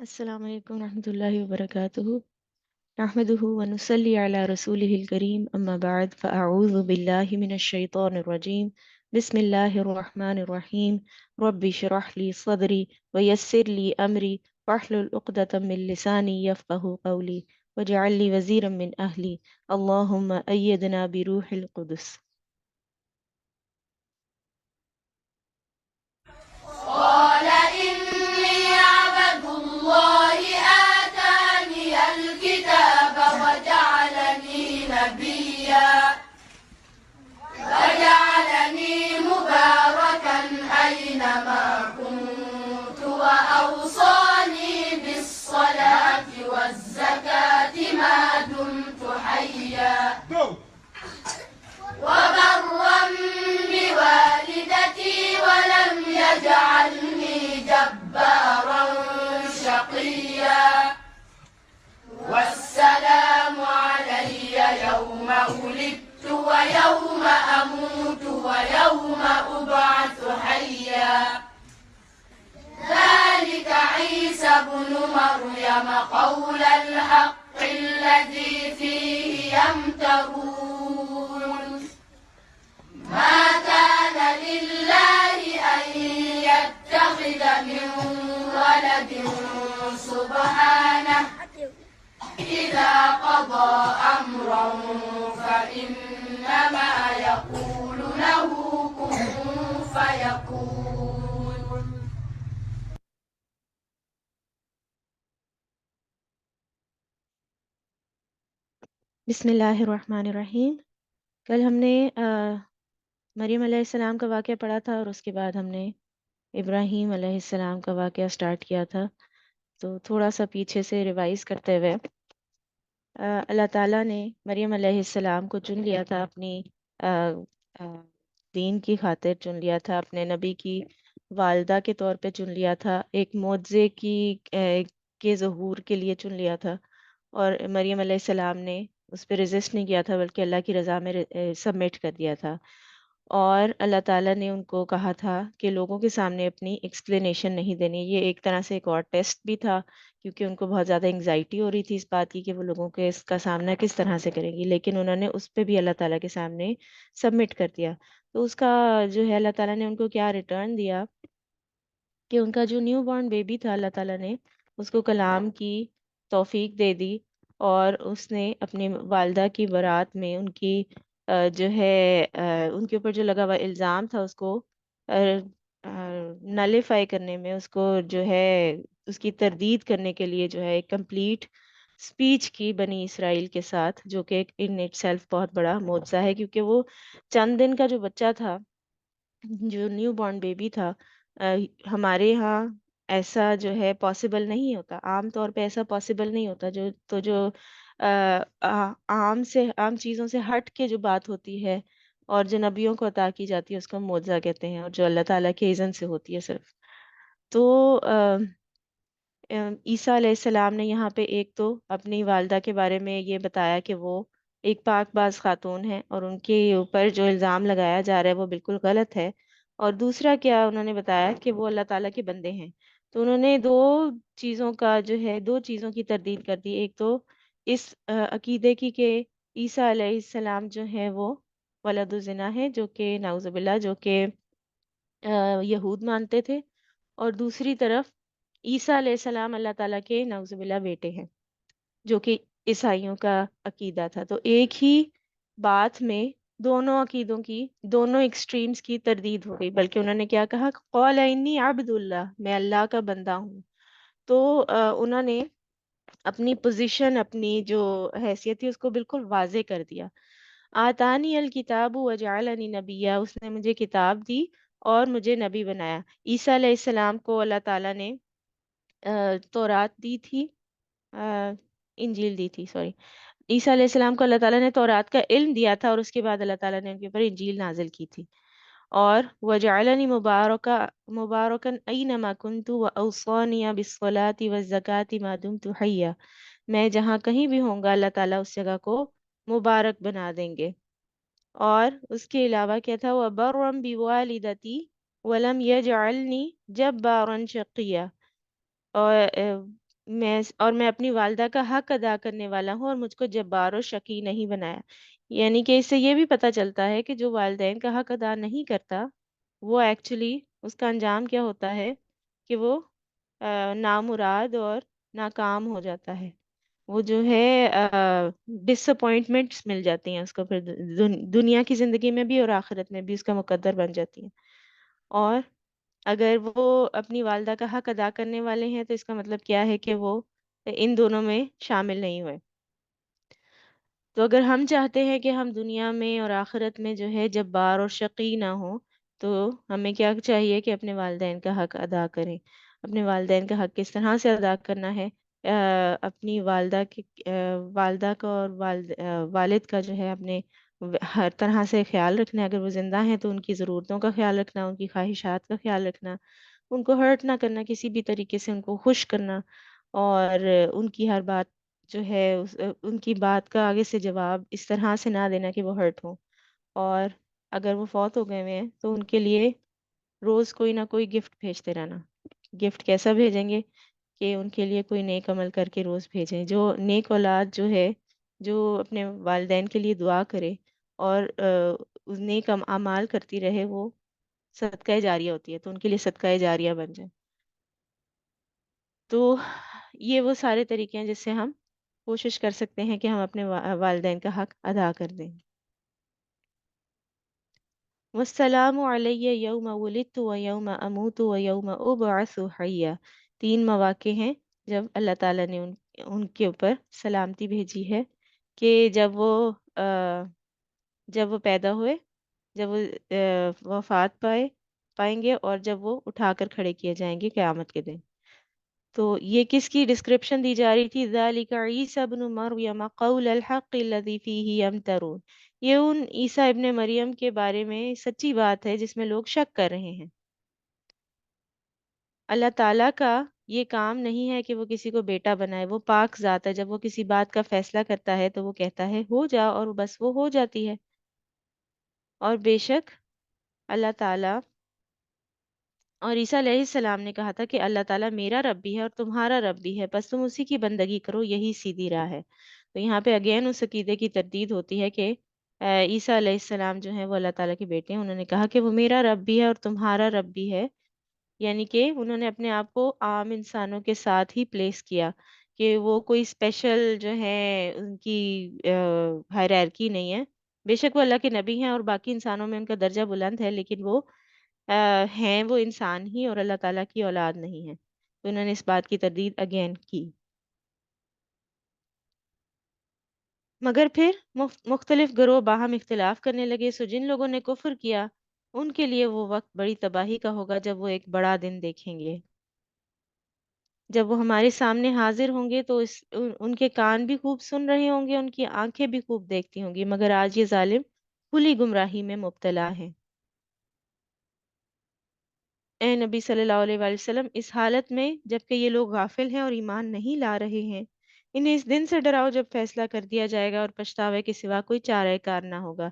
السلام علیکم ورحمۃ اللہ وبرکاتہ نحمده ونصلي على رسوله الكريم اما بعد فاعوذ باللہ من الشیطان الرجیم بسم اللہ الرحمن الرحیم رب اشرح لي صدری ويسر لي امری واحلل عقدۃ من لسانی یفقهوا قولی واجعل لي وزیرا من اہلی اللهم ایدنا بروح القدس۔ قال إني عبد الله آتاني الكتاب وجعلني نبيا مباركا أينما كنت وأوصاني بالصلاة والزكاة ما دمت حيا وبرا بوالدتي ولم يجعلني جبارا شقيا والسلام علي يوم ولدت ويوم أموت ويوم أبعث حيا ذلك عيسى بن مريم قول الحق الذي فيه يمترون ما كان لله أن يتخذ من ولد سبحانه إذا قضى أمرا فإنما يقول له كن فيكون. بسم اللہ الرحمن الرحیم۔ کل ہم نے مریم علیہ السلام کا واقعہ پڑھا تھا اور اس کے بعد ہم نے ابراہیم علیہ السلام کا واقعہ سٹارٹ کیا تھا۔ تو تھوڑا سا پیچھے سے ریوائز کرتے ہوئے اللہ تعالیٰ نے مریم علیہ السلام کو چن لیا تھا، اپنی دین کی خاطر چن لیا تھا، اپنے نبی کی والدہ کے طور پہ چن لیا تھا، ایک معجزے کے ظہور کے لیے چن لیا تھا، اور مریم علیہ السلام نے اس پہ ریزسٹ نہیں کیا تھا بلکہ اللہ کی رضا میں سبمٹ کر دیا تھا۔ اور اللہ تعالیٰ نے ان کو کہا تھا کہ لوگوں کے سامنے اپنی ایکسپلینیشن نہیں دینی۔ یہ ایک طرح سے ایک اور ٹیسٹ بھی تھا، کیونکہ ان کو بہت زیادہ انگزائٹی ہو رہی تھی اس بات کی کہ وہ لوگوں کے اس کا سامنا کس طرح سے کریں گی، لیکن انہوں نے اس پہ بھی اللہ تعالیٰ کے سامنے سبمٹ کر دیا۔ تو اس کا جو ہے اللہ تعالیٰ نے ان کو کیا ریٹرن دیا کہ ان کا جو نیو بورن بیبی تھا، اللہ تعالیٰ نے اس کو کلام کی توفیق دے دی، اور اس نے اپنی والدہ کی برات میں ان کی جو ہے ان کے اوپر جو لگا ہوا الزام تھا اس کو نلیفائی کرنے میں، اس کو جو ہے اس کی تردید کرنے کے لیے جو ہے ایک کمپلیٹ اسپیچ کی بنی اسرائیل کے ساتھ، جو کہ ان اٹ سیلف بہت بڑا معجزہ ہے، کیونکہ وہ چند دن کا جو بچہ تھا، جو نیو بورن بیبی تھا، ہمارے یہاں ایسا جو ہے پاسبل نہیں ہوتا، عام طور پہ ایسا پاسبل نہیں ہوتا، جو عام چیزوں سے ہٹ کے جو بات ہوتی ہے اور جو نبیوں کو عطا کی جاتی ہے اس کو ہم معجزہ کہتے ہیں، اور جو اللہ تعالیٰ کے اذن سے ہوتی ہے صرف۔ تو عیسیٰ علیہ السلام نے یہاں پہ ایک تو اپنی والدہ کے بارے میں یہ بتایا کہ وہ ایک پاک باز خاتون ہے، اور ان کے اوپر جو الزام لگایا جا رہا ہے وہ بالکل غلط ہے، اور دوسرا کیا انہوں نے بتایا کہ وہ اللہ تعالیٰ کے بندے ہیں۔ تو انہوں نے دو چیزوں کی تردید کر دی، ایک تو اس عقیدے کی کہ عیسیٰ علیہ السلام جو ہے وہ ولد الزنا ہے، جو کہ نعوذ باللہ جو کہ یہود مانتے تھے، اور دوسری طرف عیسیٰ علیہ السلام اللہ تعالیٰ کے نعوذ باللہ بیٹے ہیں، جو کہ عیسائیوں کا عقیدہ تھا۔ تو ایک ہی بات میں دونوں عقیدوں کی، دونوں ایکسٹریمز کی تردید ہو گئی، بلکہ انہوں نے کیا کہا، قال انی عبد اللہ، میں اللہ کا بندہ ہوں۔ تو انہوں نے اپنی پوزیشن، اپنی جو حیثیت تھی اس کو بالکل واضح کر دیا۔ آتانی الکتاب وجعلنی نبیہ، اس نے مجھے کتاب دی اور مجھے نبی بنایا۔ عیسیٰ علیہ السلام کو اللہ تعالیٰ نے تورات دی تھی، انجیل دی تھی، سوری، عیسیٰ علیہ السلام کو اللہ تعالیٰ نے تورات کا علم دیا تھا، اور اس کے بعد اللہ تعالیٰ نے ان کے اوپر انجیل نازل کی تھی۔ اور وجعلنی مبارکا اینما کنت واوصانی بالصلاۃ والزکاۃ ما دمت حیا، میں جہاں کہیں بھی ہوں گا اللہ تعالیٰ اس جگہ کو مبارک بنا دیں گے۔ اور اس کے علاوہ کیا تھا، وبرا بوالدتی ولم یجعلنی جبارا شقیا، اور میں اپنی والدہ کا حق ادا کرنے والا ہوں اور مجھ کو جبار و شقی نہیں بنایا. یعنی کہ اس سے یہ بھی پتہ چلتا ہے کہ جو والدین کا حق ادا نہیں کرتا وہ ایکچولی اس کا انجام کیا ہوتا ہے کہ وہ نامراد اور ناکام ہو جاتا ہے. وہ جو ہے ڈس اپوائنٹمنٹس مل جاتی ہیں اس کو پھر دنیا کی زندگی میں بھی اور آخرت میں بھی اس کا مقدر بن جاتی ہیں. اور اگر وہ اپنی والدہ کا حق ادا کرنے والے ہیں تو اس کا مطلب کیا ہے کہ وہ ان دونوں میں شامل نہیں ہوئے. تو اگر ہم چاہتے ہیں کہ ہم دنیا میں اور آخرت میں جو ہے جبار اور شقی نہ ہوں تو ہمیں کیا چاہیے کہ اپنے والدین کا حق ادا کریں. اپنے والدین کا حق کس طرح سے ادا کرنا ہے؟ اپنی والدہ کا اور والد کا جو ہے اپنے ہر طرح سے خیال رکھنا ہے. اگر وہ زندہ ہیں تو ان کی ضرورتوں کا خیال رکھنا، ان کی خواہشات کا خیال رکھنا، ان کو ہرٹ نہ کرنا، کسی بھی طریقے سے ان کو خوش کرنا، اور ان کی ہر بات جو ہے ان کی بات کا آگے سے جواب اس طرح سے نہ دینا کہ وہ ہرٹ ہو. اور اگر وہ فوت ہو گئے ہوئے ہیں تو ان کے لیے روز کوئی نہ کوئی گفٹ بھیجتے رہنا. گفٹ کیسا بھیجیں گے؟ کہ ان کے لیے کوئی نیک عمل کر کے روز بھیجیں. جو نیک اولاد جو ہے جو اپنے والدین کے لیے دعا کرے اور اس نیک اعمال کرتی رہے وہ صدقہ جاریہ ہوتی ہے، تو ان کے لیے صدقہ جاریہ بن جائے. تو یہ وہ سارے طریقے ہیں جس سے ہم کوشش کر سکتے ہیں کہ ہم اپنے والدین کا حق ادا کر دیں. والسلام علی یوم ولدت و یوم اموت و یوم ابعث حیا. 3 مواقع ہیں جب اللہ تعالیٰ نے ان کے اوپر سلامتی بھیجی ہے کہ جب وہ پیدا ہوئے، جب وہ وفات پائیں گے، اور جب وہ اٹھا کر کھڑے کیے جائیں گے قیامت کے دن. تو یہ کس کی ڈسکرپشن دی جا رہی تھی؟ ذالک عیسی ابن مریم قول الحق الذی فیہ یمترون. یہ ان عیسیٰ ابن مریم کے بارے میں سچی بات ہے جس میں لوگ شک کر رہے ہیں. اللہ تعالیٰ کا یہ کام نہیں ہے کہ وہ کسی کو بیٹا بنائے. وہ پاک ذات ہے. جب وہ کسی بات کا فیصلہ کرتا ہے تو وہ کہتا ہے ہو جا، اور بس وہ ہو جاتی ہے. اور بے شک اللہ تعالیٰ اور عیسیٰ علیہ السلام نے کہا تھا کہ اللہ تعالیٰ میرا رب بھی ہے اور تمہارا رب بھی ہے، بس تم اسی کی بندگی کرو، یہی سیدھی راہ ہے. تو یہاں پہ اگین اس عقیدے کی تردید ہوتی ہے کہ عیسیٰ علیہ السلام جو ہیں وہ اللہ تعالیٰ کے بیٹے ہیں. انہوں نے کہا کہ وہ میرا رب بھی ہے اور تمہارا رب بھی ہے، یعنی کہ انہوں نے اپنے آپ کو عام انسانوں کے ساتھ ہی پلیس کیا کہ وہ کوئی اسپیشل جو ہے ان کی ہائرارکی نہیں ہے. بے شک وہ اللہ کے نبی ہیں اور باقی انسانوں میں ان کا درجہ بلند ہے، لیکن وہ ہیں وہ انسان ہی اور اللہ تعالیٰ کی اولاد نہیں ہے. تو انہوں نے اس بات کی تردید اگین کی. مگر پھر مختلف گروہ باہم اختلاف کرنے لگے. سو جن لوگوں نے کفر کیا ان کے لیے وہ وقت بڑی تباہی کا ہوگا جب وہ ایک بڑا دن دیکھیں گے. جب وہ ہمارے سامنے حاضر ہوں گے تو ان کے کان بھی خوب سن رہے ہوں گے، ان کی آنکھیں بھی خوب دیکھتی ہوں گی، مگر آج یہ ظالم کھلی گمراہی میں مبتلا ہیں. اے نبی صلی اللہ علیہ وآلہ وسلم، اس حالت میں جبکہ یہ لوگ غافل ہیں اور ایمان نہیں لا رہے ہیں، انہیں اس دن سے ڈراؤ جب فیصلہ کر دیا جائے گا اور پچھتاوے کے سوا کوئی چارہ کار نہ ہوگا.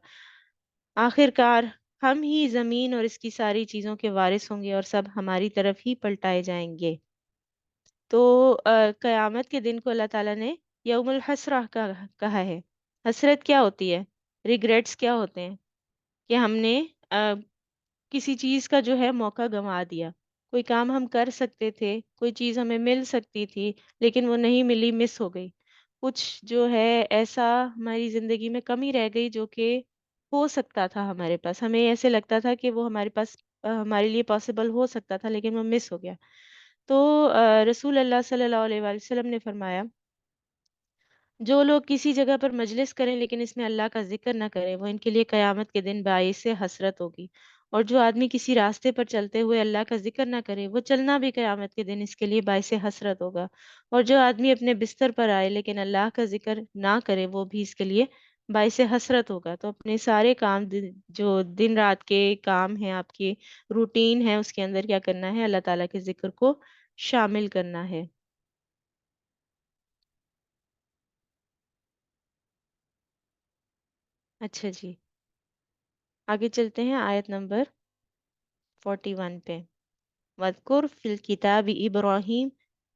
آخر کار ہم ہی زمین اور اس کی ساری چیزوں کے وارث ہوں گے اور سب ہماری طرف ہی پلٹائے جائیں گے. تو قیامت کے دن کو اللہ تعالیٰ نے یوم الحسرہ کہا ہے. حسرت کیا ہوتی ہے؟ ریگریٹس کیا ہوتے ہیں؟ کہ ہم نے کسی چیز کا جو ہے موقع گنوا دیا. کوئی کام ہم کر سکتے تھے، کوئی چیز ہمیں مل سکتی تھی لیکن وہ نہیں ملی، مس ہو گئی. کچھ جو ہے ایسا ہماری زندگی میں کمی رہ گئی جو کہ ہو سکتا تھا ہمارے پاس. ہمیں ایسے لگتا تھا کہ وہ ہمارے پاس ہمارے لیے پاسبل ہو سکتا تھا لیکن وہ مس ہو گیا. تو رسول اللہ صلی اللہ علیہ وآلہ وسلم نے فرمایا جو لوگ کسی جگہ پر مجلس کریں لیکن اس میں اللہ کا ذکر نہ کریں وہ ان کے لیے قیامت کے دن باعث حسرت ہوگی. اور جو آدمی کسی راستے پر چلتے ہوئے اللہ کا ذکر نہ کرے وہ چلنا بھی قیامت کے دن اس کے لیے باعث حسرت ہوگا. اور جو آدمی اپنے بستر پر آئے لیکن اللہ کا ذکر نہ کرے وہ بھی اس کے لیے باعث حسرت ہوگا. تو اپنے سارے کام جو دن رات کے کام ہیں، آپ کی روٹین ہے، اس کے اندر کیا کرنا ہے؟ اللہ تعالیٰ کے ذکر کو شامل کرنا ہے. اچھا جی، آگے چلتے ہیں آیت نمبر 41 پہ. وَاذْكُرْ فِي الْكِتَابِ إِبْرَاهِيمَ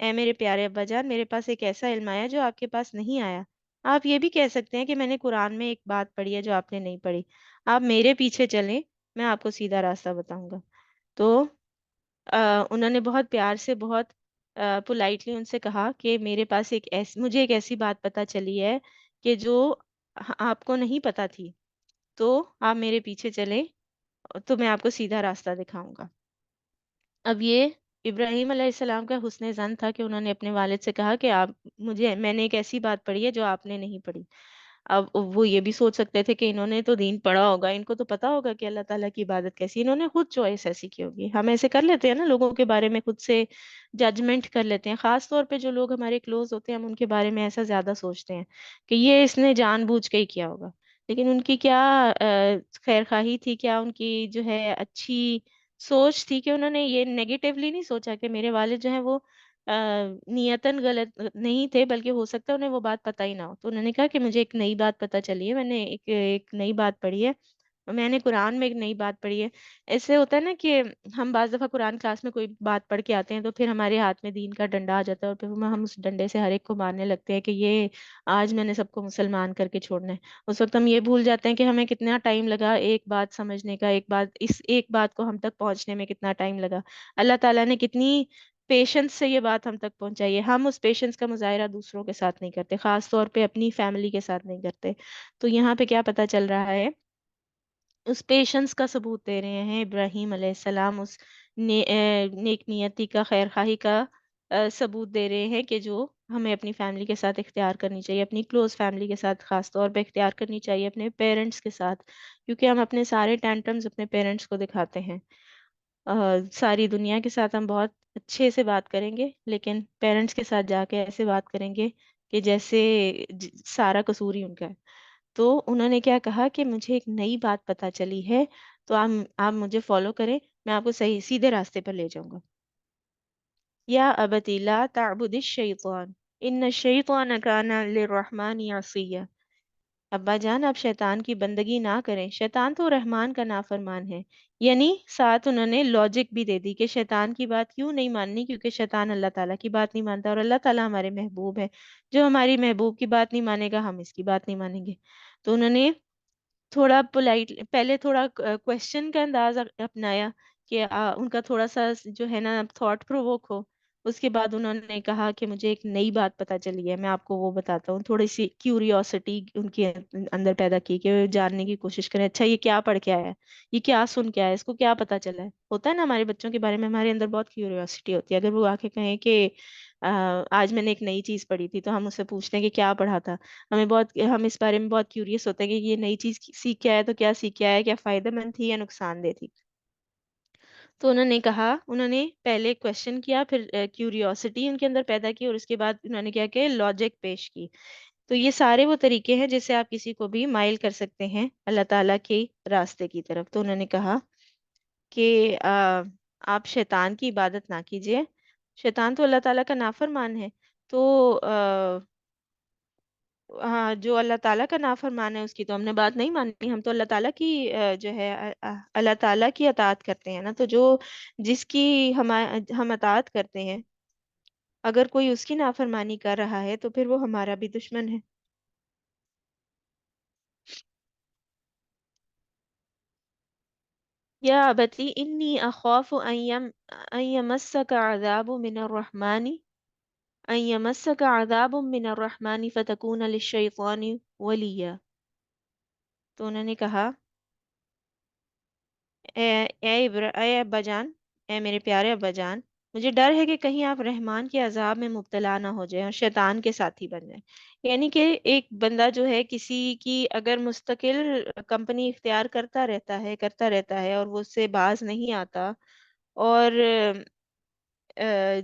اے میرے پیارے ابا جان، میرے پاس ایک ایسا علم آیا جو آپ کے پاس نہیں آیا۔ آپ یہ بھی کہہ سکتے ہیں کہ میں نے قرآن میں ایک بات پڑھی ہے جو آپ نے نہیں پڑھی۔ آپ میرے پیچھے چلیں، میں آپ کو سیدھا راستہ بتاؤں گا۔ تو انہوں نے بہت پیار سے، بہت پولائٹلی ان سے کہا کہ میرے پاس مجھے ایک ایسی بات پتہ چلی ہے کہ جو آپ کو نہیں پتہ تھی، تو آپ میرے پیچھے چلیں تو میں آپ کو سیدھا راستہ دکھاؤں گا۔ اب یہ ابراہیم علیہ السلام کا حسن ظن تھا کہ انہوں نے اپنے والد سے کہا کہ میں نے ایک ایسی بات پڑھی ہے جو آپ نے نہیں پڑھی۔ اب وہ یہ بھی سوچ سکتے تھے کہ انہوں نے تو دین پڑھا ہوگا، ان کو تو پتا ہوگا کہ اللہ تعالیٰ کی عبادت کیسی ہے، انہوں نے خود چوائس ایسی کی ہوگی۔ ہم ایسے کر لیتے ہیں نا، لوگوں کے بارے میں خود سے ججمنٹ کر لیتے ہیں، خاص طور پہ جو لوگ ہمارے کلوز ہوتے ہیں، ہم ان کے بارے میں ایسا زیادہ سوچتے ہیں کہ یہ اس نے جان بوجھ کے ہی کیا ہوگا۔ لیکن ان کی کیا خیر خواہی تھی، کیا ان کی جو ہے اچھی سوچ تھی کہ انہوں نے یہ نیگیٹیولی نہیں سوچا کہ میرے والد جو ہیں وہ نیتن غلط نہیں تھے، بلکہ ہو سکتا ہے انہیں وہ بات پتہ ہی نہ ہو۔ تو انہوں نے کہا کہ مجھے ایک نئی بات پتہ چلی ہے، میں نے ایک نئی بات پڑھی ہے، میں نے قرآن میں ایک نئی بات پڑھی ہے۔ ایسے ہوتا ہے نا کہ ہم بعض دفعہ قرآن کلاس میں کوئی بات پڑھ کے آتے ہیں تو پھر ہمارے ہاتھ میں دین کا ڈنڈا آ جاتا ہے، اور پھر ہم اس ڈنڈے سے ہر ایک کو مارنے لگتے ہیں کہ یہ آج میں نے سب کو مسلمان کر کے چھوڑنا ہے۔ اس وقت ہم یہ بھول جاتے ہیں کہ ہمیں کتنا ٹائم لگا ایک بات سمجھنے کا، اس ایک بات کو ہم تک پہنچنے میں کتنا ٹائم لگا، اللہ تعالیٰ نے کتنی پیشنس سے یہ بات ہم تک پہنچائی ہے۔ ہم اس پیشنس کا مظاہرہ دوسروں کے ساتھ نہیں کرتے، خاص طور پہ اپنی فیملی کے ساتھ نہیں کرتے۔ تو یہاں پہ کیا پتہ چل رہا ہے، اس پیشنس کا ثبوت دے رہے ہیں ابراہیم علیہ السلام، اس نیک نیتی کا، خیر خواہی کا ثبوت دے رہے ہیں کہ جو ہمیں اپنی فیملی کے ساتھ اختیار کرنی چاہیے، اپنی کلوز فیملی کے ساتھ خاص طور پہ اختیار کرنی چاہیے، اپنے پیرنٹس کے ساتھ، کیونکہ ہم اپنے سارے ٹینٹرمز اپنے پیرنٹس کو دکھاتے ہیں۔ ساری دنیا کے ساتھ ہم بہت اچھے سے بات کریں گے، لیکن پیرنٹس کے ساتھ جا کے ایسے بات کریں گے کہ جیسے سارا قصور ہی ان کا ہے۔ تو انہوں نے کیا کہا کہ مجھے ایک نئی بات پتہ چلی ہے، تو آپ مجھے فالو کریں، میں آپ کو صحیح سیدھے راستے پر لے جاؤں گا۔ یا ابتی لا تعبد الشیطان ان الشیطان کان للرحمن عصیا۔ ابا جان، آپ شیطان کی بندگی نہ کریں، شیطان تو رحمان کا نافرمان ہے۔ یعنی ساتھ انہوں نے لاجک بھی دے دی کہ شیطان کی بات کیوں نہیں ماننی، کیونکہ شیطان اللہ تعالیٰ کی بات نہیں مانتا، اور اللہ تعالیٰ ہمارے محبوب ہے، جو ہماری محبوب کی بات نہیں مانے گا ہم اس کی بات نہیں مانیں گے۔ تو انہوں نے تھوڑا پولائٹ پہلے تھوڑا کوشچن کا انداز اپنایا کہ ان کا تھوڑا سا جو ہے نا تھاٹ پرووک ہو۔ اس کے بعد انہوں نے کہا کہ مجھے ایک نئی بات پتہ چلی ہے، میں آپ کو وہ بتاتا ہوں۔ تھوڑی سی کیوریوسٹی ان کے اندر پیدا کی کہ جاننے کی کوشش کریں، اچھا یہ کیا پڑھ کے آیا ہے، یہ کیا سن کے آیا ہے، اس کو کیا پتہ چلا ہے۔ ہوتا ہے نا ہمارے بچوں کے بارے میں ہمارے اندر بہت کیوریوسٹی ہوتی ہے، اگر وہ آ کے کہیں کہ آج میں نے ایک نئی چیز پڑھی تھی، تو ہم اس سے پوچھتے ہیں کہ کیا پڑھا تھا۔ ہم اس بارے میں بہت کیوریس ہوتے ہیں کہ یہ نئی چیز سیکھ کے آیا تو کیا سیکھ کے آیا، کیا فائدہ مند تھی یا نقصان دہ تھی۔ تو انہوں نے کہا، انہوں نے پہلے کوشچن کیا، پھر کیوریوسٹی ان کے اندر پیدا کی، اور اس کے بعد انہوں نے کیا کہ لاجک پیش کی۔ تو یہ سارے وہ طریقے ہیں جس سے آپ کسی کو بھی مائل کر سکتے ہیں اللہ تعالیٰ کے راستے کی طرف۔ تو انہوں نے کہا کہ آپ شیطان کی عبادت نہ کیجیے، شیطان تو اللہ تعالیٰ کا نافرمان ہے۔ تو ہاں، جو اللہ تعالیٰ کا نافرمان ہے اس کی تو ہم نے بات نہیں ماننی، ہم تو اللہ تعالیٰ کی جو ہے اللہ تعالیٰ کی اطاعت کرتے ہیں نا۔ تو جس کی ہم اطاعت کرتے ہیں، اگر کوئی اس کی نافرمانی کر رہا ہے تو پھر وہ ہمارا بھی دشمن ہے۔ یا ابتی انی اخاف ان یمسک عذاب من الرحمن فتکون للشیطان ولیا۔ تو انہوں نے کہا، اے ابا جان، اے میرے پیارے ابا جان، مجھے ڈر ہے کہ کہیں آپ رحمان کے عذاب میں مبتلا نہ ہو جائیں اور شیطان کے ساتھی بن جائیں۔ یعنی کہ ایک بندہ جو ہے کسی کی اگر مستقل کمپنی اختیار کرتا رہتا ہے اور وہ اس سے باز نہیں آتا، اور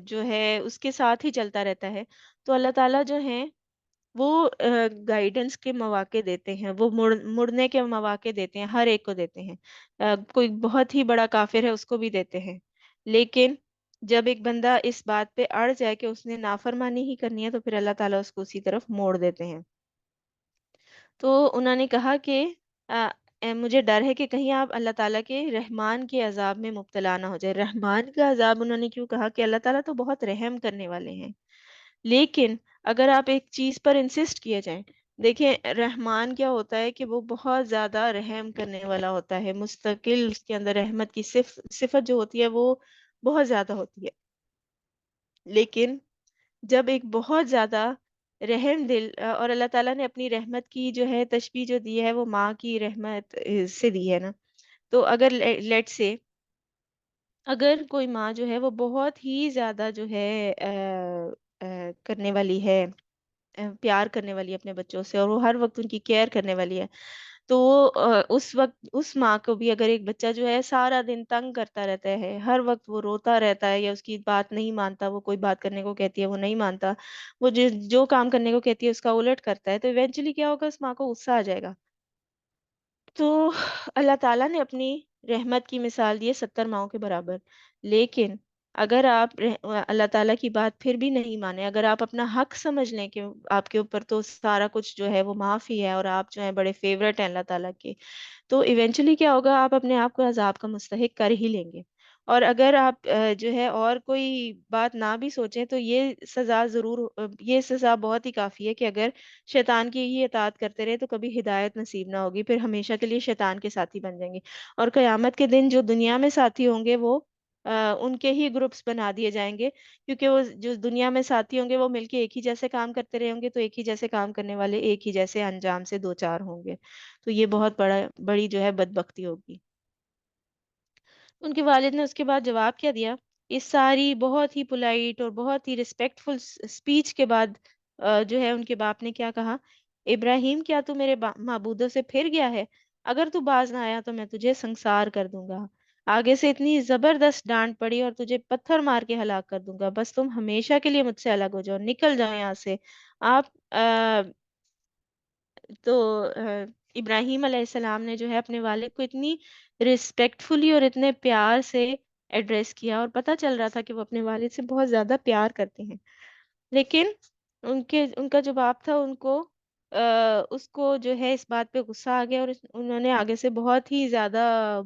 جو ہے اس کے ساتھ ہی چلتا رہتا ہے، تو اللہ تعالیٰ جو ہیں وہ گائیڈنس کے مواقع دیتے ہیں، وہ مڑنے کے مواقع دیتے ہیں، ہر ایک کو دیتے ہیں۔ کوئی بہت ہی بڑا کافر ہے اس کو بھی دیتے ہیں، لیکن جب ایک بندہ اس بات پہ اڑ جائے کہ اس نے نافرمانی ہی کرنی ہے تو پھر اللہ تعالیٰ اس کو اسی طرف موڑ دیتے ہیں۔ تو انہوں نے کہا کہ مجھے ڈر ہے کہ کہیں آپ اللہ تعالیٰ کے رحمان کے عذاب میں مبتلا نہ ہو جائے۔ رحمان کا عذاب انہوں نے کیوں کہا؟ کہ اللہ تعالیٰ تو بہت رحم کرنے والے ہیں، لیکن اگر آپ ایک چیز پر انسسٹ کیے جائیں، دیکھیں رحمان کیا ہوتا ہے کہ وہ بہت زیادہ رحم کرنے والا ہوتا ہے، مستقل اس کے اندر رحمت کی صفت جو ہوتی ہے وہ بہت زیادہ ہوتی ہے، لیکن جب ایک بہت زیادہ رحم دل اور اللہ تعالیٰ نے اپنی رحمت کی جو ہے تشبیہ جو دی ہے وہ ماں کی رحمت سے دی ہے نا، تو اگر لیٹ سے اگر کوئی ماں جو ہے وہ بہت ہی زیادہ جو ہے کرنے والی ہے، پیار کرنے والی ہے اپنے بچوں سے، اور وہ ہر وقت ان کی کیئر کرنے والی ہے، تو اس وقت اس ماں کو بھی اگر ایک بچہ جو ہے سارا دن تنگ کرتا رہتا ہے، ہر وقت وہ روتا رہتا ہے یا اس کی بات نہیں مانتا، وہ کوئی بات کرنے کو کہتی ہے وہ نہیں مانتا، وہ جو کام کرنے کو کہتی ہے اس کا الٹ کرتا ہے، تو ایونچولی کیا ہوگا؟ اس ماں کو غصہ آ جائے گا۔ تو اللہ تعالیٰ نے اپنی رحمت کی مثال دی ہے 70 ماؤں کے برابر، لیکن اگر آپ اللہ تعالیٰ کی بات پھر بھی نہیں مانے، اگر آپ اپنا حق سمجھ لیں کہ آپ کے اوپر تو سارا کچھ جو ہے وہ معاف ہی ہے اور آپ جو ہے بڑے فیورٹ ہیں اللہ تعالیٰ کے، تو ایونچولی کیا ہوگا؟ آپ اپنے آپ کو عذاب کا مستحق کر ہی لیں گے۔ اور اگر آپ جو ہے اور کوئی بات نہ بھی سوچیں تو یہ سزا ضرور یہ سزا بہت ہی کافی ہے کہ اگر شیطان کی ہی اطاعت کرتے رہے تو کبھی ہدایت نصیب نہ ہوگی، پھر ہمیشہ کے لیے شیطان کے ساتھی بن جائیں گے، اور قیامت کے دن جو دنیا میں ساتھی ہوں گے وہ ان کے ہی گروپس بنا دیے جائیں گے، کیونکہ وہ جو دنیا میں ساتھی ہوں گے وہ مل کے ایک ہی جیسے کام کرتے رہے ہوں گے، تو ایک ہی جیسے کام کرنے والے ایک ہی جیسے انجام سے دو چار ہوں گے، تو یہ بہت بڑی جو ہے بدبختی ہوگی۔ ان کے والد نے اس کے بعد جواب کیا دیا؟ اس ساری بہت ہی پولائٹ اور بہت ہی ریسپیکٹفل سپیچ کے بعد جو ہے ان کے باپ نے کیا کہا؟ ابراہیم کیا تو میرے معبودوں سے پھر گیا ہے؟ اگر تو باز نہ آیا تو میں تجھے سنسار کر دوں گا، آگے سے اتنی زبردست ڈانٹ پڑی اور تجھے پتھر مار کے ہلاک کر دوں گا، بس تم ہمیشہ کے لیے مجھ سے الگ ہو جاؤ، نکل جاؤ یہاں سے۔ آپ تو ابراہیم علیہ السلام نے جو ہے اپنے والد کو اتنی رسپیکٹفلی اور اتنے پیار سے ایڈریس کیا، اور پتہ چل رہا تھا کہ وہ اپنے والد سے بہت زیادہ پیار کرتے ہیں، لیکن ان کا جو باپ تھا ان کو اس کو جو ہے اس بات پہ غصہ آ گیا، اور انہوں نے آگے سے بہت ہی زیادہ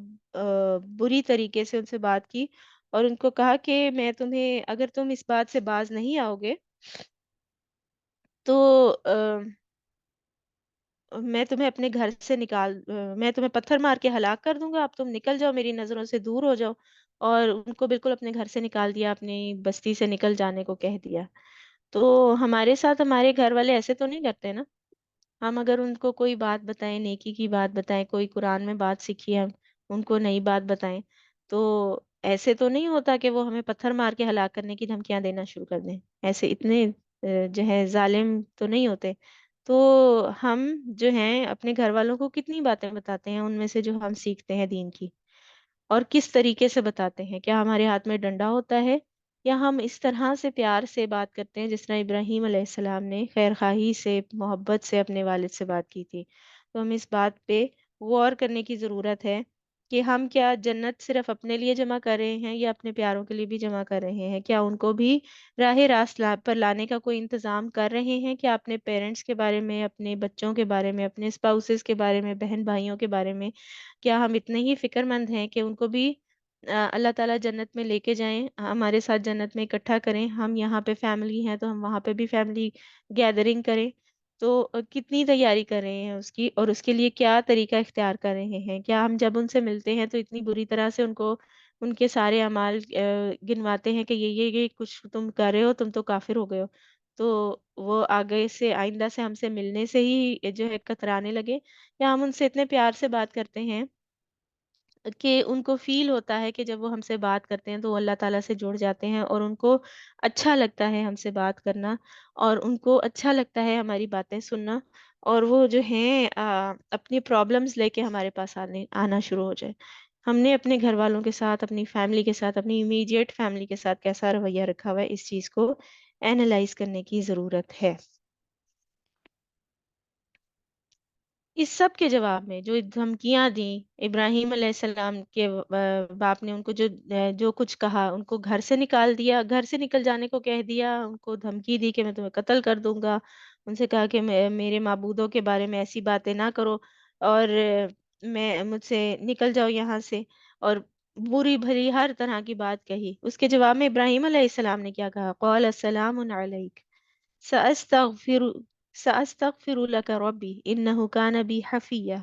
بری طریقے سے ان سے بات کی، اور ان کو کہا کہ میں تمہیں اگر تم اس بات سے باز نہیں آؤ گے تو میں تمہیں اپنے گھر سے میں تمہیں پتھر مار کے ہلاک کر دوں گا، اب تم نکل جاؤ، میری نظروں سے دور ہو جاؤ، اور ان کو بالکل اپنے گھر سے نکال دیا، اپنی بستی سے نکل جانے کو کہہ دیا۔ تو ہمارے ساتھ ہمارے گھر والے ایسے تو نہیں کرتے نا؟ ہم اگر ان کو کوئی بات بتائیں، نیکی کی بات بتائیں، کوئی قرآن میں بات سیکھی ہم ان کو نئی بات بتائیں، تو ایسے تو نہیں ہوتا کہ وہ ہمیں پتھر مار کے ہلاک کرنے کی دھمکیاں دینا شروع کر دیں، ایسے اتنے جو ہے ظالم تو نہیں ہوتے۔ تو ہم جو ہیں اپنے گھر والوں کو کتنی باتیں بتاتے ہیں، ان میں سے جو ہم سیکھتے ہیں دین کی، اور کس طریقے سے بتاتے ہیں؟ کیا ہمارے ہاتھ میں ڈنڈا ہوتا ہے، یا ہم اس طرح سے پیار سے بات کرتے ہیں جس طرح ابراہیم علیہ السلام نے خیر خواہی سے محبت سے اپنے والد سے بات کی تھی؟ تو ہم اس بات پہ غور کرنے کی ضرورت ہے کہ ہم کیا جنت صرف اپنے لیے جمع کر رہے ہیں یا اپنے پیاروں کے لیے بھی جمع کر رہے ہیں؟ کیا ان کو بھی راہ راست پر لانے کا کوئی انتظام کر رہے ہیں؟ کیا اپنے پیرنٹس کے بارے میں، اپنے بچوں کے بارے میں، اپنے اسپاؤسز کے بارے میں، بہن بھائیوں کے بارے میں کیا ہم اتنے ہی فکر مند ہیں کہ ان کو بھی اللہ تعالیٰ جنت میں لے کے جائیں، ہمارے ساتھ جنت میں اکٹھا کریں؟ ہم یہاں پہ فیملی ہیں تو ہم وہاں پہ بھی فیملی گیدرنگ کریں، تو کتنی تیاری کر رہے ہیں اس کی، اور اس کے لیے کیا طریقہ اختیار کر رہے ہیں؟ کیا ہم جب ان سے ملتے ہیں تو اتنی بری طرح سے ان کو ان کے سارے اعمال گنواتے ہیں کہ یہ کچھ تم کر رہے ہو، تم تو کافر ہو گئے ہو، تو وہ آگے سے آئندہ سے ہم سے ملنے سے ہی جو ہے کترانے لگے؟ یا ہم ان سے اتنے پیار سے بات کرتے ہیں کہ ان کو فیل ہوتا ہے کہ جب وہ ہم سے بات کرتے ہیں تو وہ اللہ تعالیٰ سے جڑ جاتے ہیں، اور ان کو اچھا لگتا ہے ہم سے بات کرنا، اور ان کو اچھا لگتا ہے ہماری باتیں سننا، اور وہ جو ہیں اپنی پرابلمز لے کے ہمارے پاس آنا شروع ہو جائے؟ ہم نے اپنے گھر والوں کے ساتھ، اپنی فیملی کے ساتھ، اپنی امیڈیٹ فیملی کے ساتھ کیسا رویہ رکھا ہوا ہے، اس چیز کو اینالائز کرنے کی ضرورت ہے۔ اس سب کے جواب میں جو دھمکیاں دیں ابراہیم علیہ السلام کے باپ نے، ان کو جو کچھ کہا، ان کو گھر سے نکال دیا، گھر سے نکل جانے کو کہہ دیا، ان کو دھمکی دی کہ میں تمہیں قتل کر دوں گا، ان سے کہا کہ میرے معبودوں کے بارے میں ایسی باتیں نہ کرو، اور میں مجھ سے نکل جاؤ یہاں سے، اور بری بھری ہر طرح کی بات کہی۔ اس کے جواب میں ابراہیم علیہ السلام نے کیا کہا؟ قال السلام علیک سأستغفر سأستغفر لك ربی انه كان بی حفیہ۔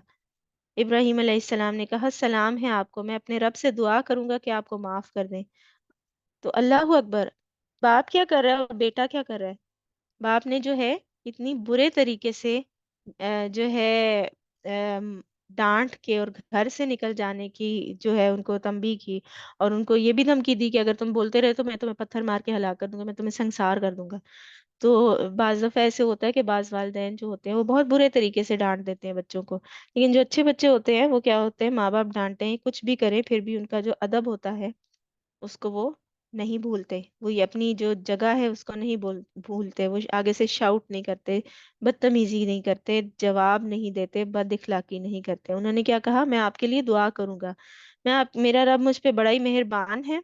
ابراہیم علیہ السلام نے کہا سلام ہے آپ کو، میں اپنے رب سے دعا کروں گا کہ آپ کو معاف کر دیں۔ تو اللہ اکبر، باپ کیا کر رہا ہے اور بیٹا کیا کر رہا ہے؟ باپ نے جو ہے اتنی برے طریقے سے جو ہے ام، ڈانٹ کے اور گھر سے نکل جانے کی جو ہے ان کو تنبیہ کی، اور ان کو یہ بھی دھمکی دی کہ اگر تم بولتے رہے تو میں تمہیں پتھر مار کے ہلاک کر دوں گا، میں تمہیں سنسار کر دوں گا۔ تو بعض دفعہ ایسے ہوتا ہے کہ بعض والدین جو ہوتے ہیں وہ بہت برے طریقے سے ڈانٹ دیتے ہیں بچوں کو، لیکن جو اچھے بچے ہوتے ہیں وہ کیا ہوتے ہیں، ماں باپ ڈانٹیں کچھ بھی کریں پھر بھی ان کا جو ادب ہوتا ہے اس کو وہ نہیں بھولتے، وہ یہ اپنی جو جگہ ہے اس کو نہیں بھولتے، وہ آگے سے شاؤٹ نہیں کرتے، بدتمیزی نہیں کرتے، جواب نہیں دیتے، بد اخلاقی نہیں کرتے۔ انہوں نے کیا کہا؟ میں آپ کے لیے دعا کروں گا، میرا رب مجھ پہ بڑا ہی مہربان ہے،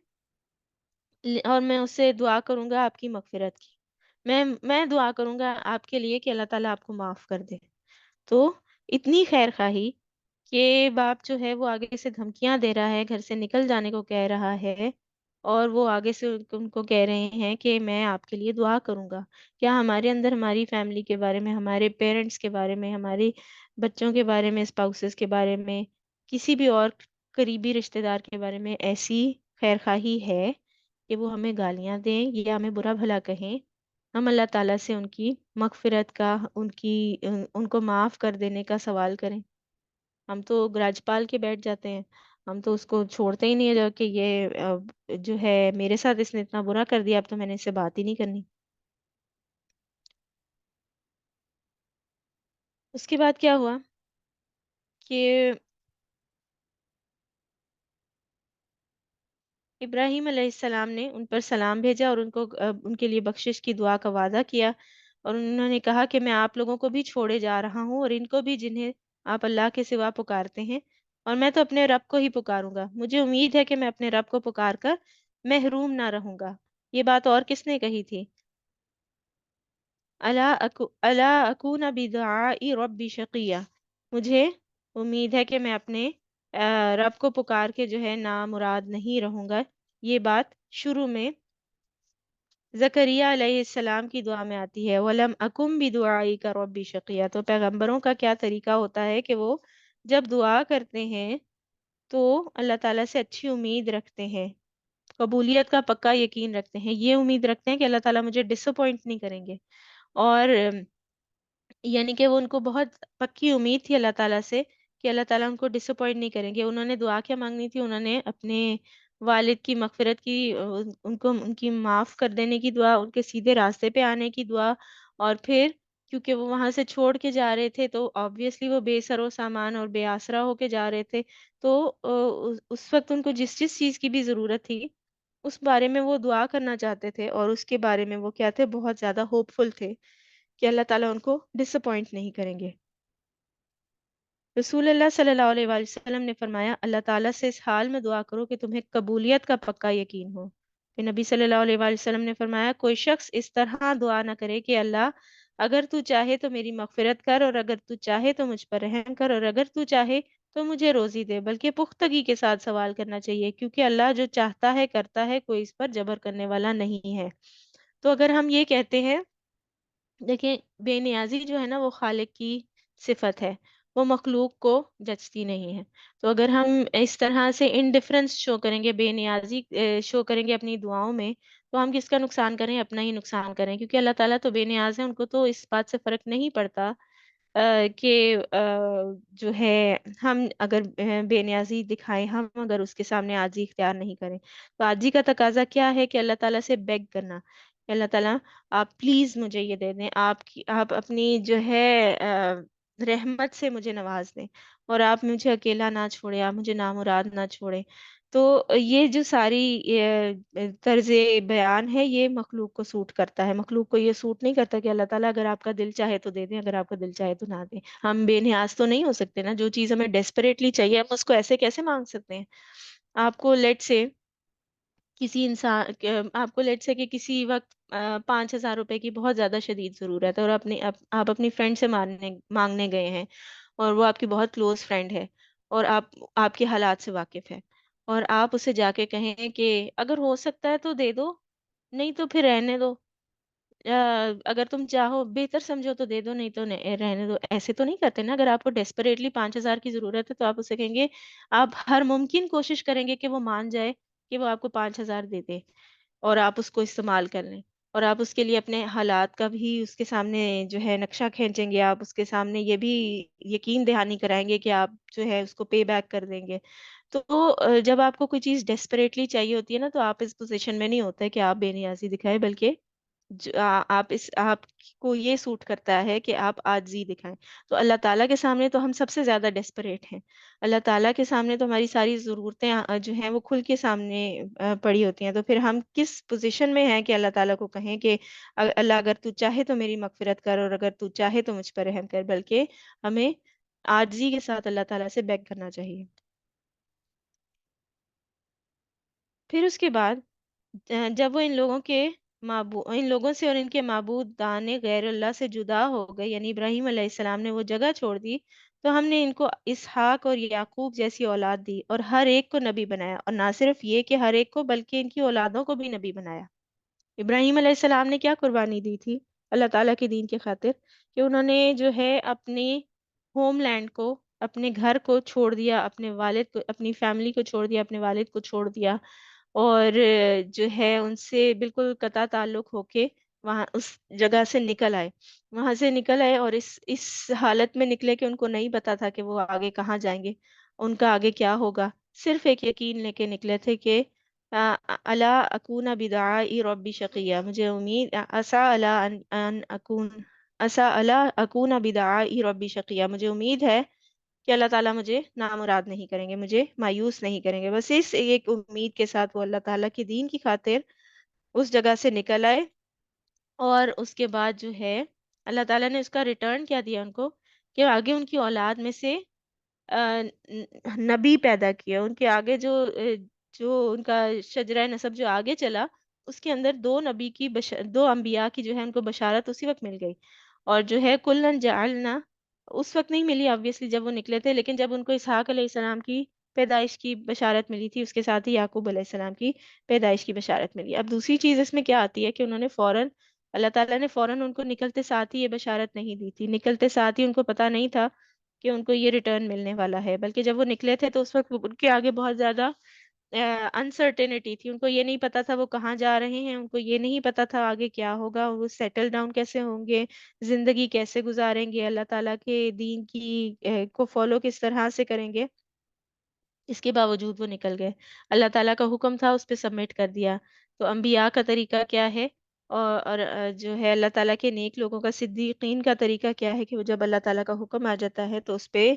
اور میں اس سے دعا کروں گا آپ کی مغفرت کی، میں دعا کروں گا آپ کے لیے کہ اللہ تعالیٰ آپ کو معاف کر دے۔ تو اتنی خیر خواہی کہ باپ جو ہے وہ آگے سے دھمکیاں دے رہا ہے، گھر سے نکل جانے کو کہہ رہا ہے، اور وہ آگے سے ان کو کہہ رہے ہیں کہ میں آپ کے لیے دعا کروں گا۔ کیا ہمارے اندر ہماری فیملی کے بارے میں، ہمارے پیرنٹس کے بارے میں، ہمارے بچوں کے بارے میں، اسپاؤسز کے بارے میں، کسی بھی اور قریبی رشتہ دار کے بارے میں ایسی خیر خواہی ہے کہ وہ ہمیں گالیاں دیں یا ہمیں برا بھلا کہیں؟ ہم اللہ تعالیٰ سے ان کی مغفرت کا، ان کو معاف کر دینے کا سوال کریں؟ ہم تو گراج پال کے بیٹھ جاتے ہیں، ہم تو اس کو چھوڑتے ہی نہیں ہے، جو کہ یہ جو ہے میرے ساتھ اس نے اتنا برا کر دیا، اب تو میں نے اس سے بات ہی نہیں کرنی۔ اس کے بعد کیا ہوا کہ ابراہیم علیہ السلام نے ان پر سلام بھیجا اور ان کو ان کے لیے بخشش کی دعا کا وعدہ کیا، اور انہوں نے کہا کہ میں آپ لوگوں کو بھی چھوڑے جا رہا ہوں، اور ان کو بھی جنہیں آپ اللہ کے سوا پکارتے ہیں، اور میں تو اپنے رب کو ہی پکاروں گا، مجھے امید ہے کہ میں اپنے رب کو پکار کر محروم نہ رہوں گا۔ یہ بات اور کس نے کہی تھی؟ الا اکون بدعاء ربی شقیہ، مجھے امید ہے کہ میں اپنے رب کو پکار کے جو ہے نامراد نہیں رہوں گا۔ یہ بات شروع میں زکریا علیہ السلام کی دعا میں آتی ہے، وَلَمْ أَكُمْ بِدُعَائِكَ رَبِّ شَقِيًّا۔ تو پیغمبروں کا کیا طریقہ ہوتا ہے کہ وہ جب دعا کرتے ہیں تو اللہ تعالیٰ سے اچھی امید رکھتے ہیں، قبولیت کا پکا یقین رکھتے ہیں، یہ امید رکھتے ہیں کہ اللہ تعالیٰ مجھے ڈس اپوائنٹ نہیں کریں گے، اور یعنی کہ وہ ان کو بہت پکی امید تھی اللہ تعالیٰ سے کہ اللہ تعالیٰ ان کو ڈس اپوائنٹ نہیں کریں گے۔ انہوں نے دعا کیا مانگنی تھی؟ انہوں نے اپنے والد کی مغفرت کی، ان کو ان کی معاف کر دینے کی دعا، ان کے سیدھے راستے پہ آنے کی دعا، اور پھر کیونکہ وہ وہاں سے چھوڑ کے جا رہے تھے تو آبویسلی وہ بے سر و سامان اور بے آسرا ہو کے جا رہے تھے، تو اس وقت ان کو جس جس چیز کی بھی ضرورت تھی اس بارے میں وہ دعا کرنا چاہتے تھے، اور اس کے بارے میں وہ کیا تھے؟ بہت زیادہ ہوپ فل تھے کہ اللہ تعالیٰ ان کو ڈس اپوائنٹ نہیں کریں گے۔ رسول اللہ صلی اللہ علیہ وآلہ وسلم نے فرمایا اللہ تعالیٰ سے اس حال میں دعا کرو کہ تمہیں قبولیت کا پکا یقین ہو۔ پھر نبی صلی اللہ علیہ وآلہ وسلم نے فرمایا کوئی شخص اس طرح دعا نہ کرے کہ اللہ اگر تو چاہے تو میری مغفرت کر، اور اگر تو چاہے تو مجھ پر رحم کر، اور اگر تو چاہے تو مجھے روزی دے، بلکہ پختگی کے ساتھ سوال کرنا چاہیے، کیونکہ اللہ جو چاہتا ہے کرتا ہے، کوئی اس پر جبر کرنے والا نہیں ہے۔ تو اگر ہم یہ کہتے ہیں، دیکھیں بے نیازی جو ہے نا وہ خالق کی صفت ہے، وہ مخلوق کو جچتی نہیں ہے، تو اگر ہم اس طرح سے انڈیفرنس شو کریں گے، بے نیازی شو کریں گے اپنی دعاؤں میں، تو ہم کس کا نقصان کریں؟ اپنا ہی نقصان کریں، کیونکہ اللہ تعالیٰ تو بے نیاز ہے، ان کو تو اس بات سے فرق نہیں پڑتا کہ جو ہے ہم اگر بے نیازی دکھائیں، ہم اگر اس کے سامنے عاجزی اختیار نہیں کریں، تو عاجزی کا تقاضا کیا ہے؟ کہ اللہ تعالیٰ سے بیگ کرنا کہ اللہ تعالیٰ آپ پلیز مجھے یہ دے دیں، آپ اپنی جو ہے رحمت سے مجھے نواز دیں، اور آپ مجھے اکیلا نہ چھوڑیں، آپ مجھے نامراد نہ چھوڑیں۔ تو یہ جو ساری طرز بیان ہے یہ مخلوق کو سوٹ کرتا ہے، مخلوق کو یہ سوٹ نہیں کرتا کہ اللہ تعالیٰ اگر آپ کا دل چاہے تو دے دیں، اگر آپ کا دل چاہے تو نہ دیں۔ ہم بے نیاز تو نہیں ہو سکتے نا، جو چیز ہمیں ڈیسپریٹلی چاہیے ہم اس کو ایسے کیسے مانگ سکتے ہیں؟ آپ کو لیٹ سے کسی انسان آپ کو لیٹ سے کہ کسی وقت 5,000 روپے کی بہت زیادہ شدید ضرورت ہے، اور آپ اپنی فرینڈ سے مانگنے گئے ہیں، اور وہ آپ کی بہت کلوز فرینڈ ہے، اور آپ کے حالات سے واقف ہے، اور آپ اسے جا کے کہیں کہ اگر ہو سکتا ہے تو دے دو، نہیں تو پھر رہنے دو، اگر تم چاہو بہتر سمجھو تو دے دو، نہیں تو رہنے دو. ایسے تو نہیں کرتے نا. اگر آپ کو ڈیسپریٹلی 5,000 کی ضرورت ہے تو آپ اسے کہیں گے، آپ ہر ممکن کوشش کریں گے کہ وہ مان جائے کہ وہ آپ کو 5,000 دے دے، اور آپ اس کو استعمال کر لیں. اور آپ اس کے لیے اپنے حالات کا بھی اس کے سامنے جو ہے نقشہ کھینچیں گے، آپ اس کے سامنے یہ بھی یقین دہانی کرائیں گے کہ آپ جو ہے اس کو پے بیک کر دیں گے. تو جب آپ کو کوئی چیز ڈیسپریٹلی چاہیے ہوتی ہے نا، تو آپ اس پوزیشن میں نہیں ہوتے کہ آپ بے نیازی دکھائیں، بلکہ آپ کو یہ سوٹ کرتا ہے کہ آپ عاجزی دکھائیں. تو اللہ تعالیٰ کے سامنے تو ہم سب سے زیادہ ڈیسپریٹ ہیں. اللہ تعالیٰ کے سامنے تو ہماری ساری ضرورتیں جو ہیں وہ کھل کے سامنے پڑی ہوتی ہیں. تو پھر ہم کس پوزیشن میں ہیں کہ اللہ تعالیٰ کو کہیں کہ اللہ اگر تو چاہے تو میری مغفرت کر، اور اگر تو چاہے تو مجھ پر رحم کر. بلکہ ہمیں عاجزی کے ساتھ اللہ تعالیٰ سے بیگ کرنا چاہیے. پھر اس کے بعد جب وہ ان لوگوں سے اور ان کے معبود دانے غیر اللہ سے جدا ہو گئے، یعنی ابراہیم علیہ السلام نے وہ جگہ چھوڑ دی، تو ہم نے ان کو اسحاق اور یعقوب جیسی اولاد دی، اور ہر ایک کو نبی بنایا. اور نہ صرف یہ کہ ہر ایک کو، بلکہ ان کی اولادوں کو بھی نبی بنایا. ابراہیم علیہ السلام نے کیا قربانی دی تھی اللہ تعالیٰ کے دین کی خاطر؟ کہ انہوں نے جو ہے اپنے ہوم لینڈ کو، اپنے گھر کو چھوڑ دیا، اپنے والد کو، اپنی فیملی کو چھوڑ دیا، اپنے والد کو چھوڑ دیا، اور جو ہے ان سے بالکل قطع تعلق ہو کے وہاں اس جگہ سے نکل آئے. وہاں سے نکل آئے اور اس حالت میں نکلے کہ ان کو نہیں پتا تھا کہ وہ آگے کہاں جائیں گے، ان کا آگے کیا ہوگا. صرف ایک یقین لے کے نکلے تھے کہ الا اکون بدعاء ربی شقیہ، مجھے امید اسا الا ان اکون اسا الا اکون بدعاء ربی شقیہ، مجھے امید ہے کہ اللہ تعالیٰ مجھے نامراد نہیں کریں گے، مجھے مایوس نہیں کریں گے. بس اس ایک امید کے ساتھ وہ اللہ تعالیٰ کی دین کی خاطر اس جگہ سے نکل آئے. اور اس کے بعد جو ہے اللہ تعالیٰ نے اس کا ریٹرن کیا دیا ان کو، کہ آگے ان کی اولاد میں سے نبی پیدا کیا. ان کے آگے جو ان کا شجرہ نسب جو آگے چلا، اس کے اندر دو انبیاء کی جو ہے ان کو بشارت اسی وقت مل گئی. اور جو ہے کلن جعلنا، اس وقت نہیں ملی آبویسلی جب وہ نکلے تھے، لیکن جب ان کو اسحاق علیہ السلام کی پیدائش کی بشارت ملی تھی، اس کے ساتھ ہی یعقوب علیہ السلام کی پیدائش کی بشارت ملی. اب دوسری چیز اس میں کیا آتی ہے کہ انہوں نے اللہ تعالیٰ نے فوراً ان کو نکلتے ساتھ ہی یہ بشارت نہیں دی تھی. نکلتے ساتھ ہی ان کو پتہ نہیں تھا کہ ان کو یہ ریٹرن ملنے والا ہے، بلکہ جب وہ نکلے تھے تو اس وقت ان کے آگے بہت زیادہ انسرٹینٹی تھی. ان کو یہ نہیں پتا تھا وہ کہاں جا رہے ہیں، ان کو یہ نہیں پتا تھا آگے کیا ہوگا، وہ سیٹل ڈاؤن کیسے ہوں گے، زندگی کیسے گزاریں گے، اللہ تعالیٰ کے دین کی کو فالو کس طرح سے کریں گے. اس کے باوجود وہ نکل گئے. اللہ تعالیٰ کا حکم تھا، اس پہ سبمٹ کر دیا. تو انبیاء کا طریقہ کیا ہے، اور جو ہے اللہ تعالیٰ کے نیک لوگوں کا، صدیقین کا طریقہ کیا ہے، کہ وہ جب اللہ تعالیٰ کا حکم آ جاتا ہے تو اس پہ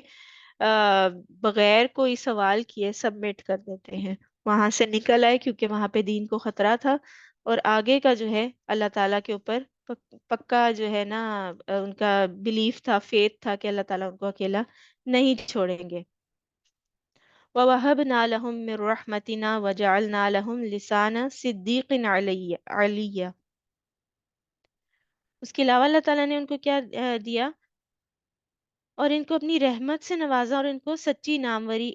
بغیر کوئی سوال کیے سبمٹ کر دیتے ہیں. وہاں سے نکل آئے کیونکہ وہاں پہ دین کو خطرہ تھا، اور آگے کا جو ہے اللہ تعالیٰ کے اوپر پکا جو ہے نا ان کا بلیف تھا، فیتھ تھا کہ اللہ تعالیٰ ان کو اکیلا نہیں چھوڑیں گے. وَوَهَبْنَا لَهُم مِّن رَّحْمَتِنَا وَجَعَلْنَا لَهُمْ لِسَانَ صِدِّيقٍ عَلِيًّا. اس کے علاوہ اللہ تعالیٰ نے ان کو کیا دیا؟ اور ان کو اپنی رحمت سے نوازا، اور ان کو سچی ناموری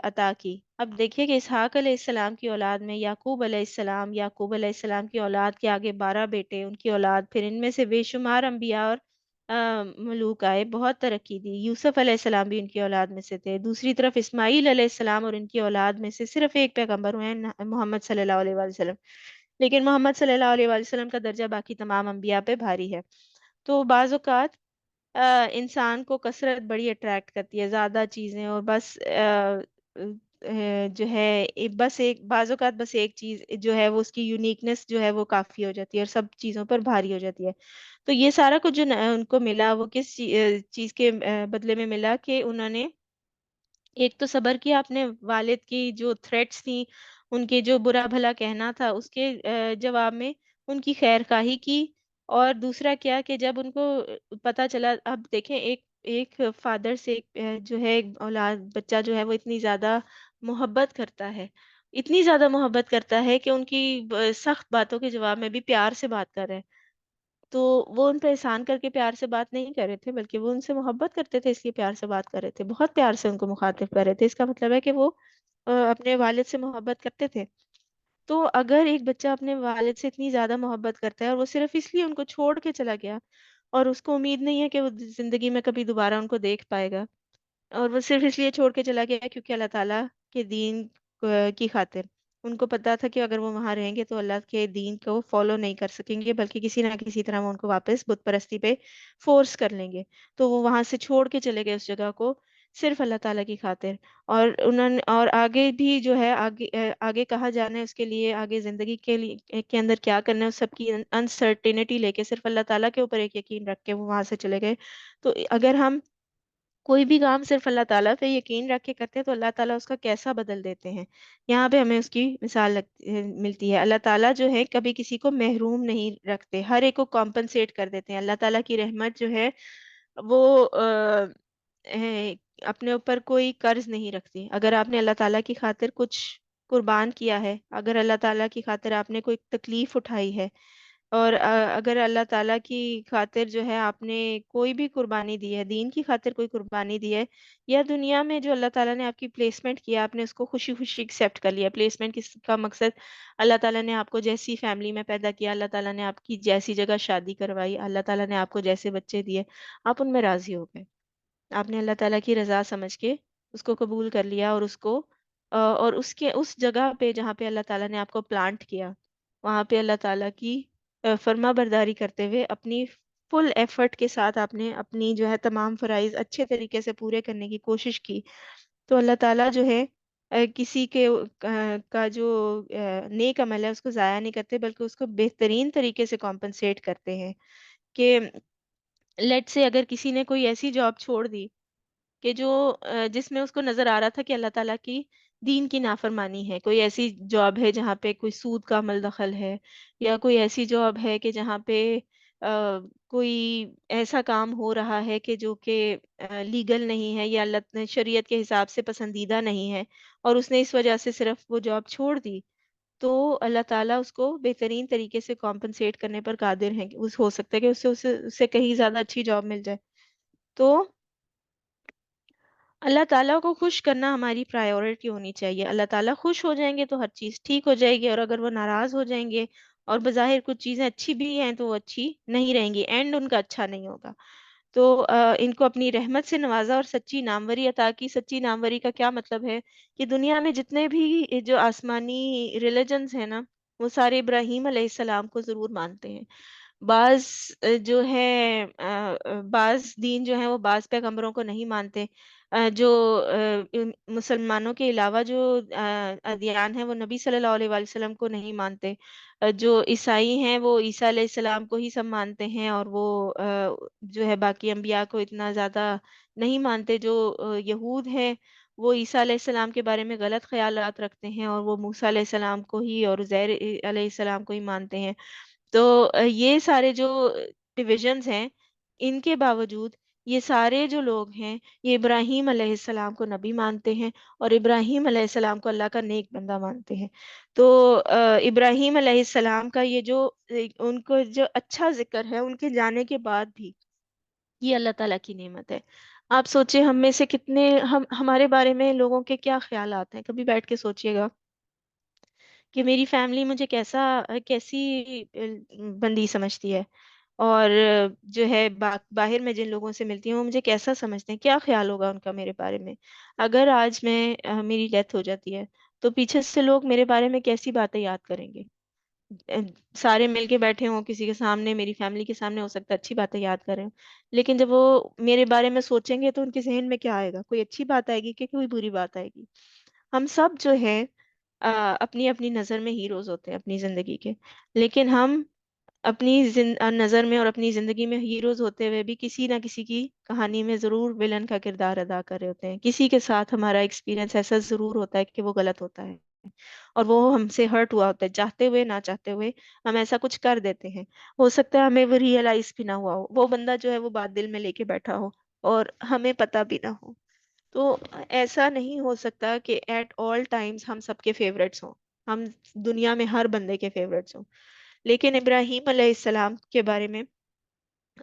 عطا کی. اب دیکھیے کہ اسحاق علیہ السلام کی اولاد میں یعقوب علیہ السلام، یعقوب علیہ السلام کی اولاد کے آگے 12 بیٹے، ان کی اولاد، پھر ان میں سے بے شمار انبیاء اور ملوک آئے، بہت ترقی دی. یوسف علیہ السلام بھی ان کی اولاد میں سے تھے. دوسری طرف اسماعیل علیہ السلام اور ان کی اولاد میں سے صرف ایک پیغمبر ہوئے ہیں، محمد صلی اللہ علیہ وآلہ وسلم. لیکن محمد صلی اللہ علیہ وآلہ وسلم کا درجہ باقی تمام انبیاء پہ بھاری ہے. تو بعض اوقات انسان کو کثرت بڑی اٹریکٹ کرتی ہے، زیادہ چیزیں، اور بس جو ہے بس ایک بعض اوقات بس ایک چیز جو ہے وہ اس کی یونیکنس جو ہے وہ کافی ہو جاتی ہے، اور سب چیزوں پر بھاری ہو جاتی ہے. تو یہ سارا کچھ جو ان کو ملا، وہ کس چیز کے بدلے میں ملا؟ کہ انہوں نے ایک تو صبر کیا اپنے والد کی جو تھریٹس تھیں، ان کے جو برا بھلا کہنا تھا اس کے جواب میں ان کی خیر خواہی کی. اور دوسرا کیا کہ جب ان کو پتا چلا، اب دیکھیں ایک ایک فادر سے جو ہے ایک اولاد بچہ جو ہے وہ اتنی زیادہ محبت کرتا ہے، اتنی زیادہ محبت کرتا ہے کہ ان کی سخت باتوں کے جواب میں بھی پیار سے بات کر رہے ہیں. تو وہ ان پہ احسان کر کے پیار سے بات نہیں کر رہے تھے، بلکہ وہ ان سے محبت کرتے تھے، اس لیے پیار سے بات کر رہے تھے، بہت پیار سے ان کو مخاطب کر رہے تھے. اس کا مطلب ہے کہ وہ اپنے والد سے محبت کرتے تھے. تو اگر ایک بچہ اپنے والد سے اتنی زیادہ محبت کرتا ہے اور وہ صرف اس لیے ان کو چھوڑ کے چلا گیا، اور اس کو امید نہیں ہے کہ وہ زندگی میں کبھی دوبارہ ان کو دیکھ پائے گا، اور وہ صرف اس لیے چھوڑ کے چلا گیا کیونکہ اللہ تعالیٰ کے دین کی خاطر ان کو پتا تھا کہ اگر وہ وہاں رہیں گے تو اللہ کے دین کو فالو نہیں کر سکیں گے، بلکہ کسی نہ کسی طرح وہ ان کو واپس بت پرستی پہ فورس کر لیں گے. تو وہ وہاں سے چھوڑ کے چلے گئے اس جگہ کو صرف اللہ تعالیٰ کی خاطر. اور انہوں نے، اور آگے بھی جو ہے آگے کہاں جانا ہے، اس کے لیے آگے زندگی کے لیے کے اندر کیا کرنا ہے، اس سب کی انسرٹینٹی لے کے صرف اللہ تعالیٰ کے اوپر ایک یقین رکھ کے وہ وہاں سے چلے گئے. تو اگر ہم کوئی بھی کام صرف اللہ تعالیٰ پہ یقین رکھ کے کرتے ہیں تو اللہ تعالیٰ اس کا کیسا بدل دیتے ہیں. یہاں پہ ہمیں اس کی مثال ملتی ہے. اللہ تعالیٰ جو ہے کبھی کسی کو محروم نہیں رکھتے، ہر ایک کو کمپنسیٹ کر دیتے ہیں. اللہ تعالیٰ کی رحمت جو ہے وہ اے، اپنے اوپر کوئی قرض نہیں رکھتی. اگر آپ نے اللہ تعالیٰ کی خاطر کچھ قربان کیا ہے، اگر اللہ تعالیٰ کی خاطر آپ نے کوئی تکلیف اٹھائی ہے، اور اگر اللہ تعالیٰ کی خاطر جو ہے آپ نے کوئی بھی قربانی دی ہے، دین کی خاطر کوئی قربانی دی ہے، یا دنیا میں جو اللہ تعالیٰ نے آپ کی پلیسمنٹ کیا آپ نے اس کو خوشی خوشی ایکسیپٹ کر لیا. پلیسمنٹ کس کا مقصد، اللہ تعالیٰ نے آپ کو جیسی فیملی میں پیدا کیا، اللہ تعالیٰ نے آپ کی جیسی جگہ شادی کروائی، اللہ تعالیٰ نے آپ کو جیسے بچے دیے، آپ ان میں راضی ہو گئے. آپ نے اللہ تعالیٰ کی رضا سمجھ کے اس کو قبول کر لیا، اور اس کو اور اس کے اس جگہ پہ جہاں پہ اللہ تعالیٰ نے آپ کو پلانٹ کیا، وہاں پہ اللہ تعالیٰ کی فرما برداری کرتے ہوئے اپنی فل ایفرٹ کے ساتھ آپ نے اپنی جو ہے تمام فرائض اچھے طریقے سے پورے کرنے کی کوشش کی. تو اللہ تعالیٰ جو ہے کسی کے کا جو نیک عمل ہے اس کو ضائع نہیں کرتے، بلکہ اس کو بہترین طریقے سے کمپنسیٹ کرتے ہیں. کہ لیٹ سے اگر کسی نے کوئی ایسی جاب چھوڑ دی کہ جو جس میں اس کو نظر آ رہا تھا کہ اللہ تعالیٰ کی دین کی نافرمانی ہے، کوئی ایسی جاب ہے جہاں پہ کوئی سود کا عمل دخل ہے، یا کوئی ایسی جاب ہے کہ جہاں پہ کوئی ایسا کام ہو رہا ہے کہ جو کہ لیگل نہیں ہے یا اللہ نے شریعت کے حساب سے پسندیدہ نہیں ہے، اور اس نے اس وجہ سے صرف وہ جاب چھوڑ دی، تو اللہ تعالیٰ اس کو بہترین طریقے سے کمپنسیٹ کرنے پر قادر ہیں. کہ ہو سکتا ہے کہ اس سے کہیں زیادہ اچھی جاب مل جائے. تو اللہ تعالیٰ کو خوش کرنا ہماری پرائیورٹی ہونی چاہیے. اللہ تعالیٰ خوش ہو جائیں گے تو ہر چیز ٹھیک ہو جائے گی، اور اگر وہ ناراض ہو جائیں گے اور بظاہر کچھ چیزیں اچھی بھی ہیں تو وہ اچھی نہیں رہیں گی، اینڈ ان کا اچھا نہیں ہوگا. تو ان کو اپنی رحمت سے نوازا اور سچی ناموری عطا کی. سچی ناموری کا کیا مطلب ہے؟ کہ دنیا میں جتنے بھی جو آسمانی ریلیجنز ہیں نا، وہ سارے ابراہیم علیہ السلام کو ضرور مانتے ہیں. بعض جو ہے بعض دین جو ہیں وہ بعض پیغمبروں کو نہیں مانتے. جو مسلمانوں کے علاوہ جو ادیان ہیں وہ نبی صلی اللہ علیہ وآلہ وسلم کو نہیں مانتے. جو عیسائی ہیں وہ عیسیٰ علیہ السلام کو ہی سب مانتے ہیں، اور وہ جو ہے باقی انبیاء کو اتنا زیادہ نہیں مانتے. جو یہود ہیں وہ عیسیٰ علیہ السلام کے بارے میں غلط خیالات رکھتے ہیں، اور وہ موسیٰ علیہ السلام کو ہی اور عزیر علیہ السلام کو ہی مانتے ہیں. تو یہ سارے جو ڈویژنز ہیں، ان کے باوجود یہ سارے جو لوگ ہیں یہ ابراہیم علیہ السلام کو نبی مانتے ہیں، اور ابراہیم علیہ السلام کو اللہ کا نیک بندہ مانتے ہیں. تو ابراہیم علیہ السلام کا یہ جو ان کو جو اچھا ذکر ہے ان کے جانے کے بعد بھی، یہ اللہ تعالیٰ کی نعمت ہے. آپ سوچیں ہم میں سے کتنے ہمارے بارے میں لوگوں کے کیا خیالات ہیں، کبھی بیٹھ کے سوچئے گا کہ میری فیملی مجھے کیسی بندی سمجھتی ہے، اور جو ہے باہر میں جن لوگوں سے ملتی ہوں وہ مجھے کیسا سمجھتے ہیں، کیا خیال ہوگا ان کا میرے بارے میں. اگر آج میں میری ڈیتھ ہو جاتی ہے تو پیچھے سے لوگ میرے بارے میں کیسی باتیں یاد کریں گے. اہ، سارے مل کے بیٹھے ہوں کسی کے سامنے، میری فیملی کے سامنے، ہو سکتا ہے اچھی باتیں یاد کریں، لیکن جب وہ میرے بارے میں سوچیں گے تو ان کے ذہن میں کیا آئے گا؟ کوئی اچھی بات آئے گی کہ کوئی بری بات آئے گی؟ ہم سب جو ہے اپنی اپنی نظر میں ہیروز ہوتے ہیں اپنی زندگی کے، لیکن ہم اپنی نظر میں اور اپنی زندگی میں ہیروز ہوتے ہوئے بھی کسی نہ کسی کی کہانی میں ضرور ولن کا کردار ادا کر رہے ہوتے ہیں. کسی کے ساتھ ہمارا ایکسپیرینس ایسا ضرور ہوتا ہے کہ وہ غلط ہوتا ہے، اور وہ ہم سے ہرٹ ہوا ہوتا ہے، چاہتے ہوئے نہ چاہتے ہوئے ہم ایسا کچھ کر دیتے ہیں. ہو سکتا ہے ہمیں وہ ریئلائز بھی نہ ہوا ہو، وہ بندہ جو ہے وہ بات دل میں لے کے بیٹھا ہو اور ہمیں پتہ بھی نہ ہو. تو ایسا نہیں ہو سکتا کہ ایٹ آل ٹائمز ہم سب کے فیوریٹس ہوں، ہم دنیا میں ہر بندے کے فیوریٹس ہوں. لیکن ابراہیم علیہ السلام کے بارے میں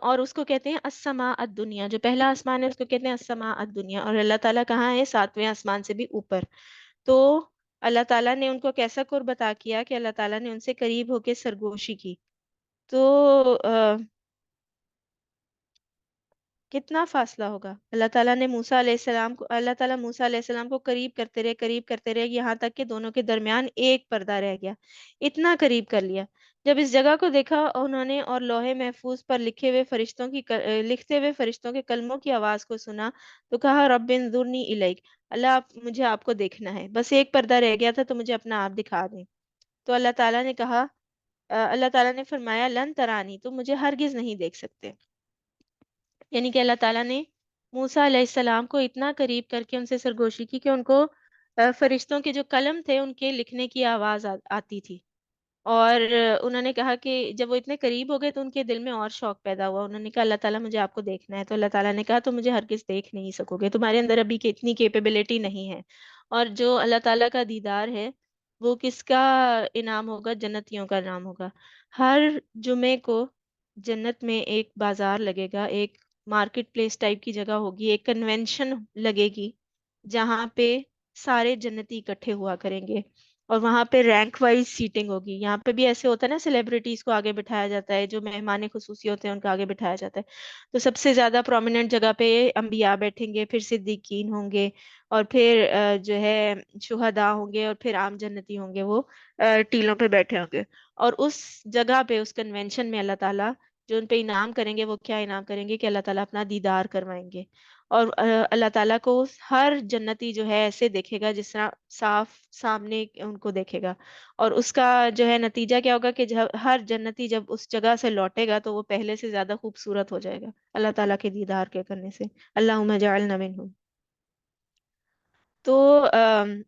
اور اس کو کہتے ہیں السماء الدنیا، جو پہلا آسمان ہے اس کو کہتے ہیں السماء الدنیا، اور اللہ تعالیٰ کہاں ہے؟ ساتویں آسمان سے بھی اوپر۔ تو اللہ تعالیٰ نے ان کو کیسا قرب عطا کیا کہ اللہ تعالیٰ نے ان سے قریب ہو کے سرگوشی کی۔ تو کتنا فاصلہ ہوگا! اللہ تعالیٰ نے موسیٰ علیہ السلام کو اللہ تعالیٰ موسیٰ علیہ السلام کو قریب کرتے رہے، قریب کرتے رہے، یہاں تک کہ دونوں کے درمیان ایک پردہ رہ گیا، اتنا قریب کر لیا۔ جب اس جگہ کو دیکھا انہوں نے اور لوح محفوظ پر لکھتے ہوئے فرشتوں کے کلموں کی آواز کو سنا، تو کہا رب انظرنی الیک، اللہ مجھے آپ کو دیکھنا ہے، بس ایک پردہ رہ گیا تھا تو مجھے اپنا آپ دکھا دیں۔ تو اللہ تعالیٰ نے فرمایا لن ترانی، تم مجھے ہرگز نہیں دیکھ سکتے۔ یعنی کہ اللہ تعالیٰ نے موسیٰ علیہ السلام کو اتنا قریب کر کے ان سے سرگوشی کی کہ ان کو فرشتوں کے جو قلم تھے ان کے لکھنے کی آواز آتی تھی۔ اور انہوں نے کہا کہ جب وہ اتنے قریب ہو گئے تو ان کے دل میں اور شوق پیدا ہوا، انہوں نے کہا اللہ تعالیٰ مجھے آپ کو دیکھنا ہے۔ تو اللہ تعالیٰ نے کہا تم مجھے ہرگز دیکھ نہیں سکو گے، تمہارے اندر ابھی اتنی کیپیبلٹی نہیں ہے۔ اور جو اللہ تعالیٰ کا دیدار ہے وہ کس کا انعام ہوگا؟ جنتیوں کا انعام ہوگا۔ ہر جمعے کو جنت میں ایک بازار لگے گا، ایک مارکیٹ پلیس ٹائپ کی جگہ ہوگی، ایک کنونشن لگے گی جہاں پہ سارے جنتی اکٹھے ہوا کریں گے، اور وہاں پہ رینک وائز سیٹنگ ہوگی۔ یہاں پہ بھی ایسے ہوتا ہے نا، سیلیبریٹیز کو آگے بٹھایا جاتا ہے، جو مہمان خصوصی ہوتے ہیں ان کو آگے بٹھایا جاتا ہے۔ تو سب سے زیادہ پرومیننٹ جگہ پہ انبیاء بیٹھیں گے، پھر صدیقین ہوں گے، اور پھر جو ہے شہداء ہوں گے، اور پھر عام جنتی ہوں گے، وہ ٹیلوں پہ بیٹھے ہوں گے۔ اور اس جگہ پہ، اس کنونشن میں، اللہ تعالیٰ جو ان پہ انعام کریں گے وہ کیا انعام کریں گے کہ اللہ تعالیٰ اپنا دیدار کروائیں گے۔ اور اللہ تعالیٰ کو ہر جنتی جو ہے ایسے دیکھے گا جس طرح صاف سامنے ان کو دیکھے گا۔ اور اس کا جو ہے نتیجہ کیا ہوگا کہ جب ہر جنتی جب اس جگہ سے لوٹے گا تو وہ پہلے سے زیادہ خوبصورت ہو جائے گا اللہ تعالیٰ کے دیدار کے کرنے سے۔ اللہم جعلنا منہم۔ تو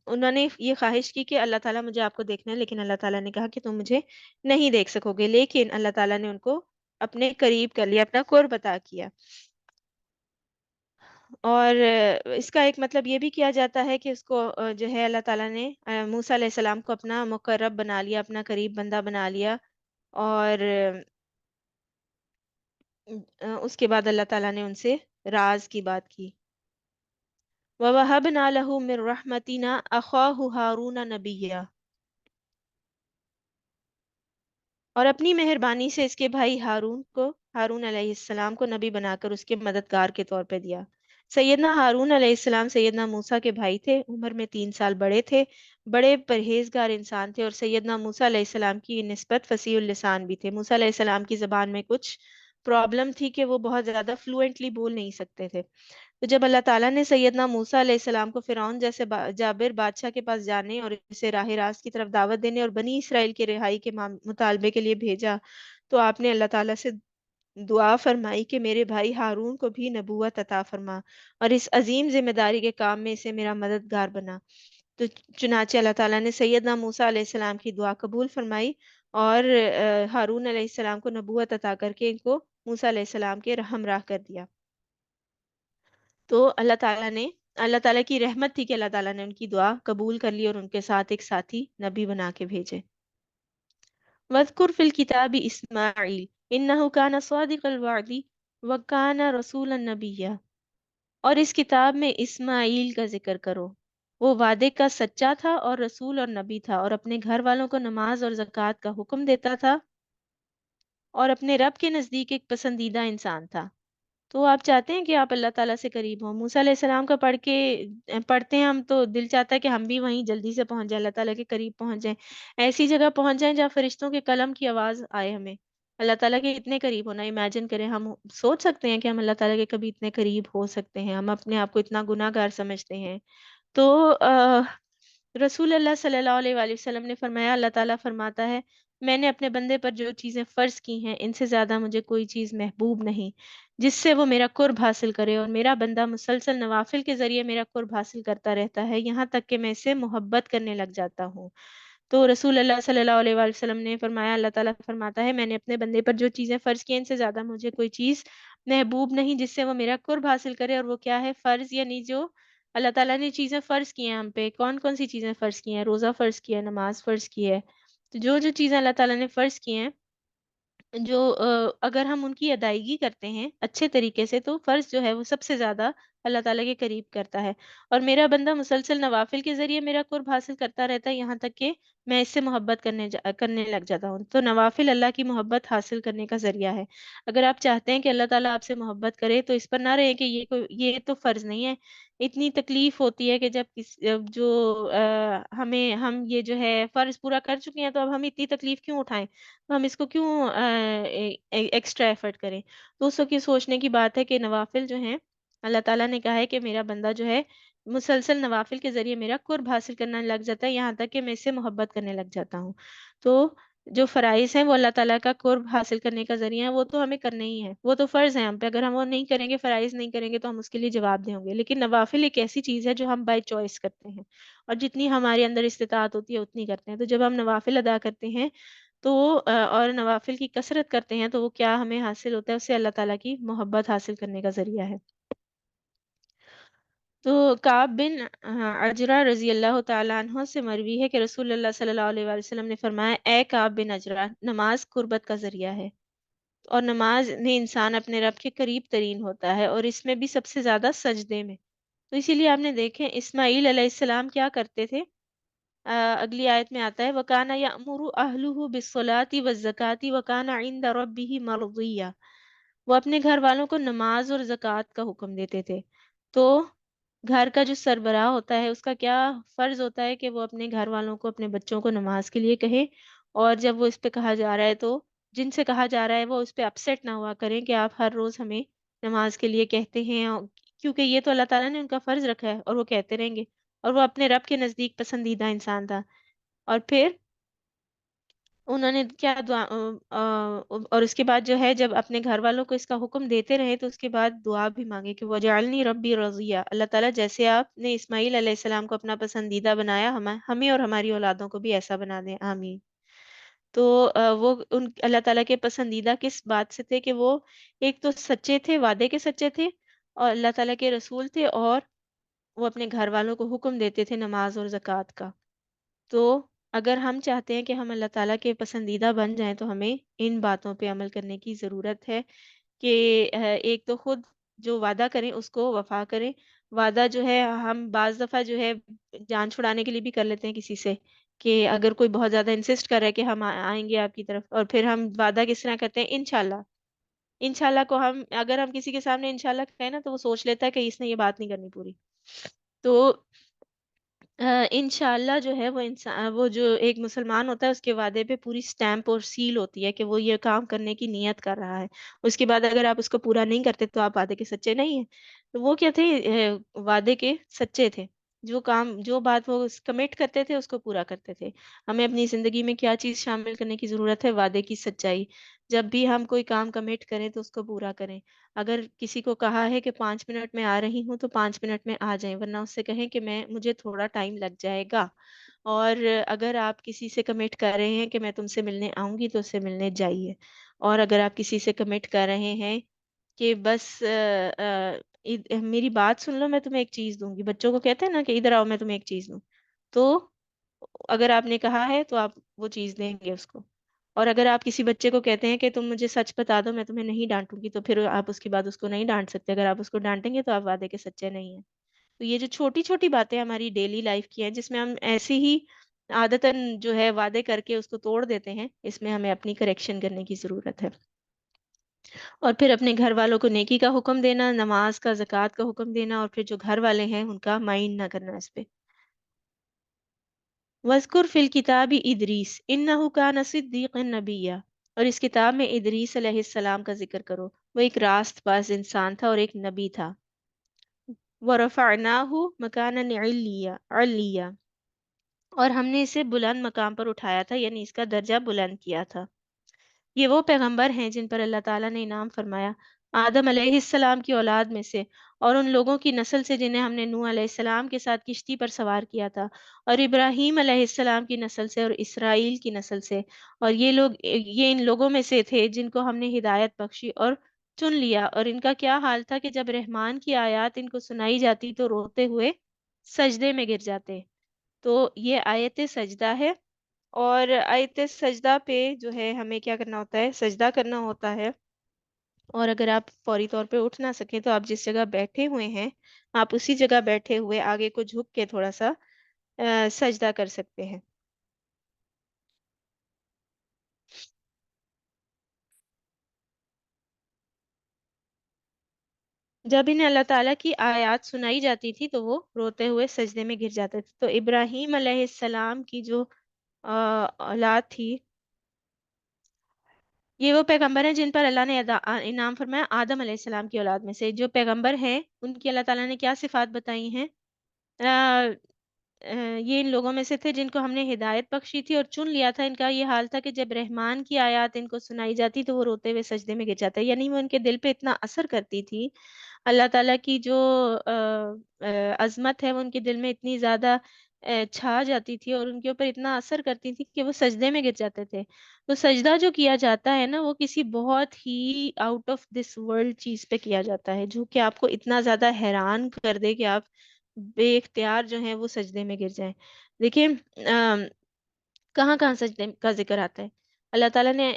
انہوں نے یہ خواہش کی کہ اللہ تعالیٰ مجھے آپ کو دیکھنا ہے، لیکن اللہ تعالیٰ نے کہا کہ تم مجھے نہیں دیکھ سکو گے، لیکن اللہ تعالیٰ نے ان کو اپنے قریب کر لیا، اپنا قرب عطا کیا۔ اور اس کا ایک مطلب یہ بھی کیا جاتا ہے کہ اس کو جو ہے اللہ تعالیٰ نے موسیٰ علیہ السلام کو اپنا مقرب بنا لیا، اپنا قریب بندہ بنا لیا۔ اور اس کے بعد اللہ تعالیٰ نے ان سے راز کی بات کی۔ وَوَهَبْنَا لَهُ مِن رَحْمَتِنَا أَخَاهُ هَارُونَ نَبِيًّا، اور اپنی مہربانی سے اس کے بھائی ہارون علیہ السلام کو نبی بنا کر اس کے مددگار کے طور پہ دیا۔ سیدنا ہارون علیہ السلام سیدنا موسیٰ کے بھائی تھے، عمر میں 3 سال بڑے تھے، بڑے پرہیزگار انسان تھے، اور سیدنا موسیٰ علیہ السلام کی نسبت فصیح اللسان بھی تھے۔ موسیٰ علیہ السلام کی زبان میں کچھ پرابلم تھی کہ وہ بہت زیادہ فلوئنٹلی بول نہیں سکتے تھے۔ تو جب اللہ تعالیٰ نے سیدنا موسیٰ علیہ السلام کو فرعون جیسے جابر بادشاہ کے پاس جانے اور اسے راہ راست کی طرف دعوت دینے اور بنی اسرائیل کے رہائی کے مطالبے کے لیے بھیجا، تو آپ نے اللہ تعالیٰ سے دعا فرمائی کہ میرے بھائی ہارون کو بھی نبوت عطا فرما، اور اس عظیم ذمہ داری کے کام میں اسے میرا مددگار بنا۔ تو چنانچہ اللہ تعالیٰ نے سیدنا موسیٰ علیہ السلام کی دعا قبول فرمائی، اور ہارون علیہ السلام کو نبوت عطا کر کے ان کو موسیٰ علیہ السلام کے ہمراہ کر دیا۔ تو اللہ تعالیٰ کی رحمت تھی کہ اللہ تعالیٰ نے ان کی دعا قبول کر لی اور ان کے ساتھ ایک ساتھی نبی بنا کے بھیجے۔ وَاذْكُرْ فِي الْكِتَابِ إِسْمَاعِيلَ إِنَّهُ كَانَ صَادِقَ الْوَعْدِ وَكَانَ رَسُولًا نَبِيًّا، اور اس کتاب میں اسماعیل کا ذکر کرو، وہ وعدے کا سچا تھا اور رسول اور نبی تھا، اور اپنے گھر والوں کو نماز اور زکوٰۃ کا حکم دیتا تھا، اور اپنے رب کے نزدیک ایک پسندیدہ انسان تھا۔ تو آپ چاہتے ہیں کہ آپ اللہ تعالیٰ سے قریب ہوں؟ موسیٰ علیہ السلام کا پڑھتے ہیں ہم تو دل چاہتا ہے کہ ہم بھی وہیں جلدی سے پہنچ جائیں، اللہ تعالیٰ کے قریب پہنچ جائیں، ایسی جگہ پہنچ جائیں جہاں فرشتوں کے قلم کی آواز آئے ہمیں۔ اللہ تعالیٰ کے اتنے قریب ہونا، امیجن کریں، ہم سوچ سکتے ہیں کہ ہم اللہ تعالیٰ کے کبھی اتنے قریب ہو سکتے ہیں؟ ہم اپنے آپ کو اتنا گناہ گار سمجھتے ہیں۔ تو رسول اللہ صلی اللہ علیہ وآلہ وسلم نے فرمایا، اللہ تعالیٰ فرماتا ہے میں نے اپنے بندے پر جو چیزیں فرض کی ہیں ان سے زیادہ مجھے کوئی چیز محبوب نہیں جس سے وہ میرا قرب حاصل کرے، اور میرا بندہ مسلسل نوافل کے ذریعے میرا قرب حاصل کرتا رہتا ہے یہاں تک کہ میں اسے محبت کرنے لگ جاتا ہوں۔ تو رسول اللہ صلی اللہ علیہ وآلہ وسلم نے فرمایا، اللہ تعالیٰ فرماتا ہے میں نے اپنے بندے پر جو چیزیں فرض کی ہیں ان سے زیادہ مجھے کوئی چیز محبوب نہیں جس سے وہ میرا قرب حاصل کرے، اور وہ کیا ہے؟ فرض، یعنی جو اللہ تعالیٰ نے چیزیں فرض کی ہیں ہم پہ، کون کون سی چیزیں فرض کی ہیں؟ روزہ فرض کیا ہے، نماز فرض کی ہے۔ تو جو جو چیزیں اللہ تعالیٰ نے فرض کی ہیں جو اگر ہم ان کی ادائیگی کرتے ہیں اچھے طریقے سے تو فرض جو ہے وہ سب سے زیادہ اللہ تعالیٰ کے قریب کرتا ہے. اور میرا بندہ مسلسل نوافل کے ذریعے میرا قرب حاصل کرتا رہتا ہے یہاں تک کہ میں اس سے محبت کرنے لگ جاتا ہوں. تو نوافل اللہ کی محبت حاصل کرنے کا ذریعہ ہے. اگر آپ چاہتے ہیں کہ اللہ تعالیٰ آپ سے محبت کرے تو اس پر نہ رہے کہ یہ تو فرض نہیں ہے. اتنی تکلیف ہوتی ہے کہ جب جو ہم یہ جو ہے فرض پورا کر چکے ہیں تو اب ہم اتنی تکلیف کیوں اٹھائیں. تو ہم اس کو کیوں ایکسٹرا ایفرٹ کریں. تو اس وقت یہ سوچنے کی بات ہے کہ نوافل جو ہیں اللہ تعالیٰ نے کہا ہے کہ میرا بندہ جو ہے مسلسل نوافل کے ذریعے میرا قرب حاصل کرنا لگ جاتا ہے یہاں تک کہ میں اس سے محبت کرنے لگ جاتا ہوں. تو جو فرائض ہیں وہ اللہ تعالیٰ کا قرب حاصل کرنے کا ذریعہ ہے وہ تو ہمیں کرنا ہی ہے. وہ تو فرض ہے ہم پہ. اگر ہم وہ نہیں کریں گے فرائض نہیں کریں گے تو ہم اس کے لیے جواب دیں گے. لیکن نوافل ایک ایسی چیز ہے جو ہم بائی چوائس کرتے ہیں اور جتنی ہمارے اندر استطاعت ہوتی ہے اتنی کرتے ہیں. تو جب ہم نوافل ادا کرتے ہیں تو اور نوافل کی کثرت کرتے ہیں تو وہ کیا ہمیں حاصل ہوتا ہے اس سے اللہ تعالیٰ کی محبت حاصل کرنے کا ذریعہ ہے. تو کعب بن عجرہ رضی اللہ تعالیٰ عنہ سے مروی ہے کہ رسول اللہ صلی اللہ علیہ وآلہ وسلم نے فرمایا اے کعب بن عجرہ نماز قربت کا ذریعہ ہے اور نماز میں انسان اپنے رب کے قریب ترین ہوتا ہے اور اس میں بھی سب سے زیادہ سجدے میں. تو اسی لیے آپ نے دیکھیں اسماعیل علیہ السلام کیا کرتے تھے. اگلی آیت میں آتا ہے وَكَانَ يَأْمُرُ أَهْلُهُ بِالصَّلَاةِ وَالزَّكَاةِ وَكَانَ عِندَ رَبِّهِ مَرْضِيًّا. وہ اپنے گھر والوں کو نماز اور زکوٰۃ کا حکم دیتے تھے. تو گھر کا جو سربراہ ہوتا ہے اس کا کیا فرض ہوتا ہے کہ وہ اپنے گھر والوں کو اپنے بچوں کو نماز کے لیے کہے. اور جب وہ اس پہ کہا جا رہا ہے تو جن سے کہا جا رہا ہے وہ اس پہ اپسیٹ نہ ہوا کریں کہ آپ ہر روز ہمیں نماز کے لیے کہتے ہیں کیونکہ یہ تو اللہ تعالیٰ نے ان کا فرض رکھا ہے اور وہ کہتے رہیں گے. اور وہ اپنے رب کے نزدیک پسندیدہ انسان تھا. اور پھر انہوں نے کیا دعا اور اس کے بعد جو ہے جب اپنے گھر والوں کو اس کا حکم دیتے رہے تو اس کے بعد دعا بھی مانگے کہ وَجَعَلْنِي رَبِّي رَضِيًّا. اللہ تعالیٰ جیسے آپ نے اسماعیل علیہ السلام کو اپنا پسندیدہ بنایا ہمیں اور ہماری اولادوں کو بھی ایسا بنا دیں آمین. تو وہ اللہ تعالیٰ کے پسندیدہ کس بات سے تھے کہ وہ ایک تو سچے تھے وعدے کے سچے تھے اور اللہ تعالیٰ کے رسول تھے اور وہ اپنے گھر والوں کو حکم دیتے تھے نماز اور زکوٰۃ کا. تو اگر ہم چاہتے ہیں کہ ہم اللہ تعالیٰ کے پسندیدہ بن جائیں تو ہمیں ان باتوں پہ عمل کرنے کی ضرورت ہے کہ ایک تو خود جو وعدہ کریں اس کو وفا کریں. وعدہ جو ہے ہم بعض دفعہ جو ہے جان چھڑانے کے لیے بھی کر لیتے ہیں کسی سے کہ اگر کوئی بہت زیادہ انسسٹ کر رہا ہے کہ ہم آئیں گے آپ کی طرف اور پھر ہم وعدہ کس طرح کرتے ہیں انشاءاللہ. انشاءاللہ کو ہم اگر ہم کسی کے سامنے انشاءاللہ کہیں نا تو وہ سوچ لیتا ہے کہ اس نے یہ بات نہیں کرنی پوری. تو انشاءاللہ جو ہے وہ جو ایک مسلمان ہوتا ہے اس کے وعدے پہ پوری سٹیمپ اور سیل ہوتی ہے کہ وہ یہ کام کرنے کی نیت کر رہا ہے. اس کے بعد اگر آپ اس کو پورا نہیں کرتے تو آپ وعدے کے سچے نہیں ہیں. تو وہ کیا تھے وعدے کے سچے تھے. جو بات وہ کمٹ کرتے تھے اس کو پورا کرتے تھے. ہمیں اپنی زندگی میں کیا چیز شامل کرنے کی ضرورت ہے وعدے کی سچائی. جب بھی ہم کوئی کام کمٹ کریں تو اس کو پورا کریں. اگر کسی کو کہا ہے کہ 5 منٹ میں آ رہی ہوں تو 5 منٹ میں آ جائیں ورنہ اس سے کہیں کہ مجھے تھوڑا ٹائم لگ جائے گا. اور اگر آپ کسی سے کمٹ کر رہے ہیں کہ میں تم سے ملنے آؤں گی تو اس سے ملنے جائیے. اور اگر آپ کسی سے کمٹ کر رہے ہیں کہ بس میری بات سن لو میں تمہیں ایک چیز دوں گی. بچوں کو کہتے ہیں نا کہ ادھر آؤ میں تمہیں ایک چیز دوں. تو اگر آپ نے کہا ہے تو آپ وہ چیز دیں گے اس کو. اور اگر آپ کسی بچے کو کہتے ہیں کہ تم مجھے سچ بتا دو میں تمہیں نہیں ڈانٹوں گی تو پھر آپ اس کے بعد اس کو نہیں ڈانٹ سکتے. اگر آپ اس کو ڈانٹیں گے تو آپ وعدے کے سچے نہیں ہیں. تو یہ جو چھوٹی چھوٹی باتیں ہماری ڈیلی لائف کی ہیں جس میں ہم ایسے ہی عادتاً جو ہے وعدے کر کے اس کو توڑ دیتے ہیں اس میں ہمیں اپنی کریکشن کرنے کی ضرورت ہے. اور پھر اپنے گھر والوں کو نیکی کا حکم دینا نماز کا زکوٰۃ کا حکم دینا اور پھر جو گھر والے ہیں ان کا مائنڈ نہ کرنا اس پہ. وَاذْكُرْ فِي الْكِتَابِ إِدْرِيسَ إِنَّهُ كَانَ صِدِّيقًا نَبِيًّا. اور اس کتاب میں ادریس علیہ السلام کا ذکر کرو. وہ ایک راست باز انسان تھا اور ایک نبی تھا. وَرَفَعْنَاهُ مَكَانًا عَلِيًّا. اور ہم نے اسے بلند مقام پر اٹھایا تھا یعنی اس کا درجہ بلند کیا تھا. یہ وہ پیغمبر ہیں جن پر اللہ تعالیٰ نے انعام فرمایا آدم علیہ السلام کی اولاد میں سے اور ان لوگوں کی نسل سے جنہیں ہم نے نوح علیہ السلام کے ساتھ کشتی پر سوار کیا تھا اور ابراہیم علیہ السلام کی نسل سے اور اسرائیل کی نسل سے. اور یہ ان لوگوں میں سے تھے جن کو ہم نے ہدایت بخشی اور چن لیا. اور ان کا کیا حال تھا کہ جب رحمان کی آیات ان کو سنائی جاتی تو روتے ہوئے سجدے میں گر جاتے. تو یہ آیت سجدہ ہے اور آیت سجدہ پہ جو ہے ہمیں کیا کرنا ہوتا ہے، سجدہ کرنا ہوتا ہے. اور اگر آپ فوری طور پہ اٹھ نہ سکیں تو آپ جس جگہ بیٹھے ہوئے ہیں آپ اسی جگہ بیٹھے ہوئے آگے کو جھک کے تھوڑا سا سجدہ کر سکتے ہیں. جب انہیں اللہ تعالیٰ کی آیات سنائی جاتی تھی تو وہ روتے ہوئے سجدے میں گر جاتے تھے. تو ابراہیم علیہ السلام کی جو اولاد تھی، یہ وہ پیغمبر ہیں جن پر اللہ نے انعام فرمایا. آدم علیہ السلام کی اولاد میں سے جو پیغمبر ہیں ان کی اللہ تعالیٰ نے کیا صفات بتائی ہیں؟ یہ ان لوگوں میں سے تھے جن کو ہم نے ہدایت بخشی تھی اور چن لیا تھا. ان کا یہ حال تھا کہ جب رحمان کی آیات ان کو سنائی جاتی تو وہ روتے ہوئے سجدے میں گر جاتے. یعنی وہ ان کے دل پہ اتنا اثر کرتی تھی. اللہ تعالیٰ کی جو عظمت ہے وہ ان کے دل میں اتنی زیادہ چھا جاتی تھی اور ان کے اوپر اتنا اثر کرتی تھی کہ وہ سجدے میں گر جاتے تھے. تو سجدہ جو کیا جاتا ہے نا وہ کسی بہت ہی آؤٹ آف دس ورلڈ چیز پہ کیا جاتا ہے جو کہ آپ کو اتنا زیادہ حیران کر دے کہ آپ بے اختیار جو ہیں وہ سجدے میں گر جائیں. دیکھیں کہاں کہاں سجدے کا ذکر آتا ہے. اللہ تعالیٰ نے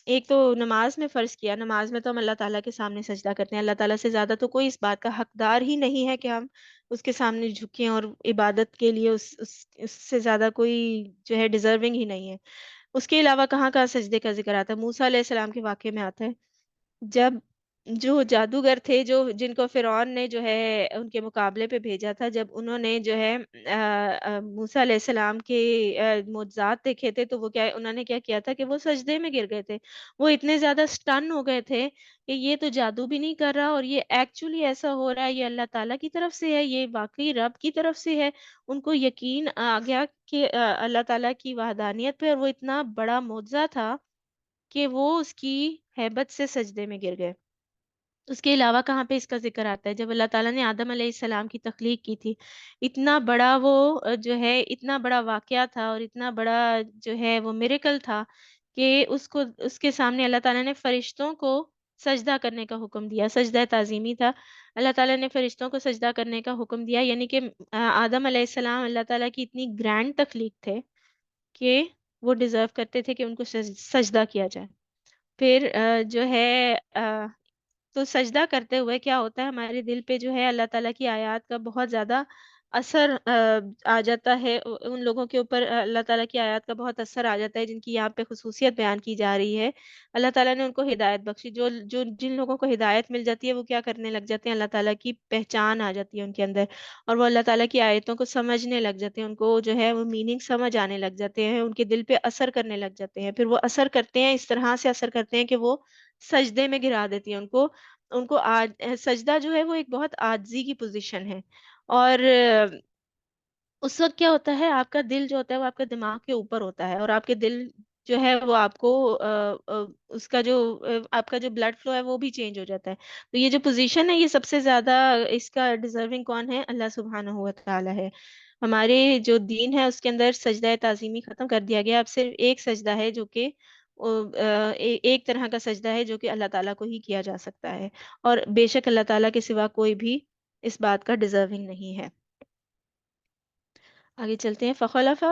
ایک تو نماز میں فرض کیا. نماز میں تو ہم اللہ تعالیٰ کے سامنے سجدہ کرتے ہیں. اللہ تعالیٰ سے زیادہ تو کوئی اس بات کا حقدار ہی نہیں ہے کہ ہم اس کے سامنے جھکیں، اور عبادت کے لیے اس سے زیادہ کوئی جو ہے ڈیزرونگ ہی نہیں ہے. اس کے علاوہ کہاں کہاں سجدے کا ذکر آتا ہے؟ موسیٰ علیہ السلام کے واقعے میں آتا ہے جب جو جادوگر تھے جو جن کو فرعون نے جو ہے ان کے مقابلے پہ بھیجا تھا، جب انہوں نے جو ہے موسیٰ علیہ السلام کے معجزات دیکھے تھے تو وہ کیا انہوں نے کیا کیا تھا کہ وہ سجدے میں گر گئے تھے. وہ اتنے زیادہ سٹن ہو گئے تھے کہ یہ تو جادو بھی نہیں کر رہا اور یہ ایکچولی ایسا ہو رہا ہے، یہ اللہ تعالیٰ کی طرف سے ہے، یہ واقعی رب کی طرف سے ہے. ان کو یقین آ گیا کہ اللہ تعالیٰ کی وحدانیت پہ، اور وہ اتنا بڑا معجزہ تھا کہ وہ اس کی ہیبت سے سجدے میں گر گئے. اس کے علاوہ کہاں پہ اس کا ذکر آتا ہے؟ جب اللہ تعالیٰ نے آدم علیہ السلام کی تخلیق کی تھی، اتنا بڑا وہ جو ہے اتنا بڑا واقعہ تھا اور اتنا بڑا جو ہے وہ میریکل تھا کہ اس کے سامنے اللہ تعالیٰ نے فرشتوں کو سجدہ کرنے کا حکم دیا. سجدہ تعظیمی تھا. اللہ تعالیٰ نے فرشتوں کو سجدہ کرنے کا حکم دیا. یعنی کہ آدم علیہ السلام اللہ تعالیٰ کی اتنی گرینڈ تخلیق تھے کہ وہ ڈیزرو کرتے تھے کہ ان کو سجدہ کیا جائے. پھر جو ہے تو سجدہ کرتے ہوئے کیا ہوتا ہے، ہمارے دل پہ جو ہے اللہ تعالیٰ کی آیات کا بہت زیادہ اثر آ جاتا ہے. ان لوگوں کے اوپر اللہ تعالیٰ کی آیات کا بہت اثر آ جاتا ہے جن کی یہاں پہ خصوصیت بیان کی جا رہی ہے. اللہ تعالیٰ نے ان کو ہدایت بخشی. جن لوگوں کو ہدایت مل جاتی ہے وہ کیا کرنے لگ جاتے ہیں، اللہ تعالیٰ کی پہچان آ جاتی ہے ان کے اندر، اور وہ اللہ تعالیٰ کی آیتوں کو سمجھنے لگ جاتے ہیں. ان کو جو ہے وہ میننگ سمجھ آنے لگ جاتے ہیں، ان کے دل پہ اثر کرنے لگ جاتے ہیں. پھر وہ اثر کرتے ہیں، اس طرح سے اثر کرتے ہیں کہ وہ سجدے میں گرا دیتی ہیں ان کو. سجدہ جو ہے وہ ایک بہت عاجزی کی پوزیشن ہے. اور اس وقت کیا ہوتا ہے، آپ کا دل جو ہوتا ہے وہ آپ کا دماغ کے اوپر ہوتا ہے، اور آپ کے دل جو ہے وہ آپ کو اس کا جو آپ کا جو بلڈ فلو ہے وہ بھی چینج ہو جاتا ہے. تو یہ جو پوزیشن ہے یہ سب سے زیادہ اس کا ڈیزرونگ کون ہے؟ اللہ سبحانہ و تعالی ہے. ہمارے جو دین ہے اس کے اندر سجدہ تعظیمی ختم کر دیا گیا. اب صرف ایک سجدہ ہے جو کہ ایک طرح کا سجدہ ہے جو کہ اللہ تعالیٰ کو ہی کیا جا سکتا ہے، اور بے شک اللہ تعالیٰ کے سوا کوئی بھی اس بات کا ڈیزرونگ نہیں ہے. آگے چلتے ہیں. فخلف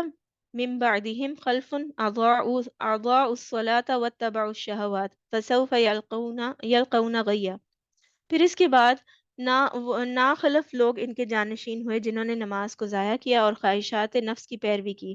من بعدهم خلف اضاعوا الصلاة واتبعوا الشهوات فسوف يلقون غيا. پھر اس کے بعد ناخلف لوگ ان کے جانشین ہوئے جنہوں نے نماز کو ضائع کیا اور خواہشات نفس کی پیروی کی.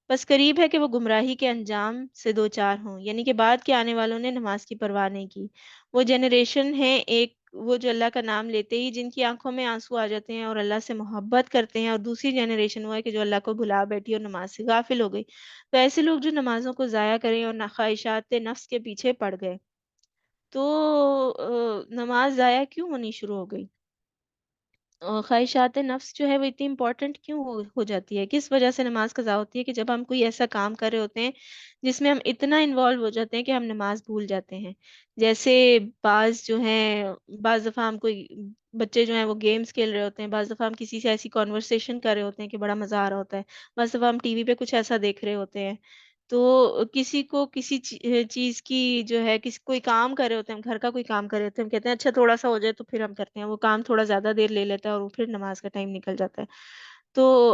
بس قریب ہے کہ وہ گمراہی کے انجام سے دو چار ہوں. یعنی کہ بعد کے آنے والوں نے نماز کی پرواہ نہیں کی. وہ جنریشن ہے ایک، وہ جو اللہ کا نام لیتے ہی جن کی آنکھوں میں آنسو آ جاتے ہیں اور اللہ سے محبت کرتے ہیں، اور دوسری جنریشن وہ ہے کہ جو اللہ کو بھلا بیٹھی اور نماز سے غافل ہو گئی. تو ایسے لوگ جو نمازوں کو ضائع کریں اور خواہشات نفس کے پیچھے پڑ گئے، تو نماز ضائع کیوں ہونی شروع ہو گئی؟ خواہشات نفس جو ہے وہ اتنی امپورٹنٹ کیوں ہو جاتی ہے؟ کس وجہ سے نماز قضا ہوتی ہے؟ کہ جب ہم کوئی ایسا کام کر رہے ہوتے ہیں جس میں ہم اتنا انوالو ہو جاتے ہیں کہ ہم نماز بھول جاتے ہیں. جیسے بعض جو ہیں، بعض دفعہ ہم کوئی بچے جو ہیں وہ گیمز کھیل رہے ہوتے ہیں، بعض دفعہ ہم کسی سے ایسی کانورسیشن کر رہے ہوتے ہیں کہ بڑا مزہ آ رہا ہوتا ہے، بعض دفعہ ہم ٹی وی پہ کچھ ایسا دیکھ رہے ہوتے ہیں. تو کسی کو کسی چیز کی جو ہے کوئی کام کر رہے ہوتے ہیں، ہم گھر کا کوئی کام کر رہے ہوتے ہیں، ہم کہتے ہیں اچھا تھوڑا سا ہو جائے تو پھر ہم کرتے ہیں. وہ کام تھوڑا زیادہ دیر لے لیتا ہے اور وہ پھر نماز کا ٹائم نکل جاتا ہے. تو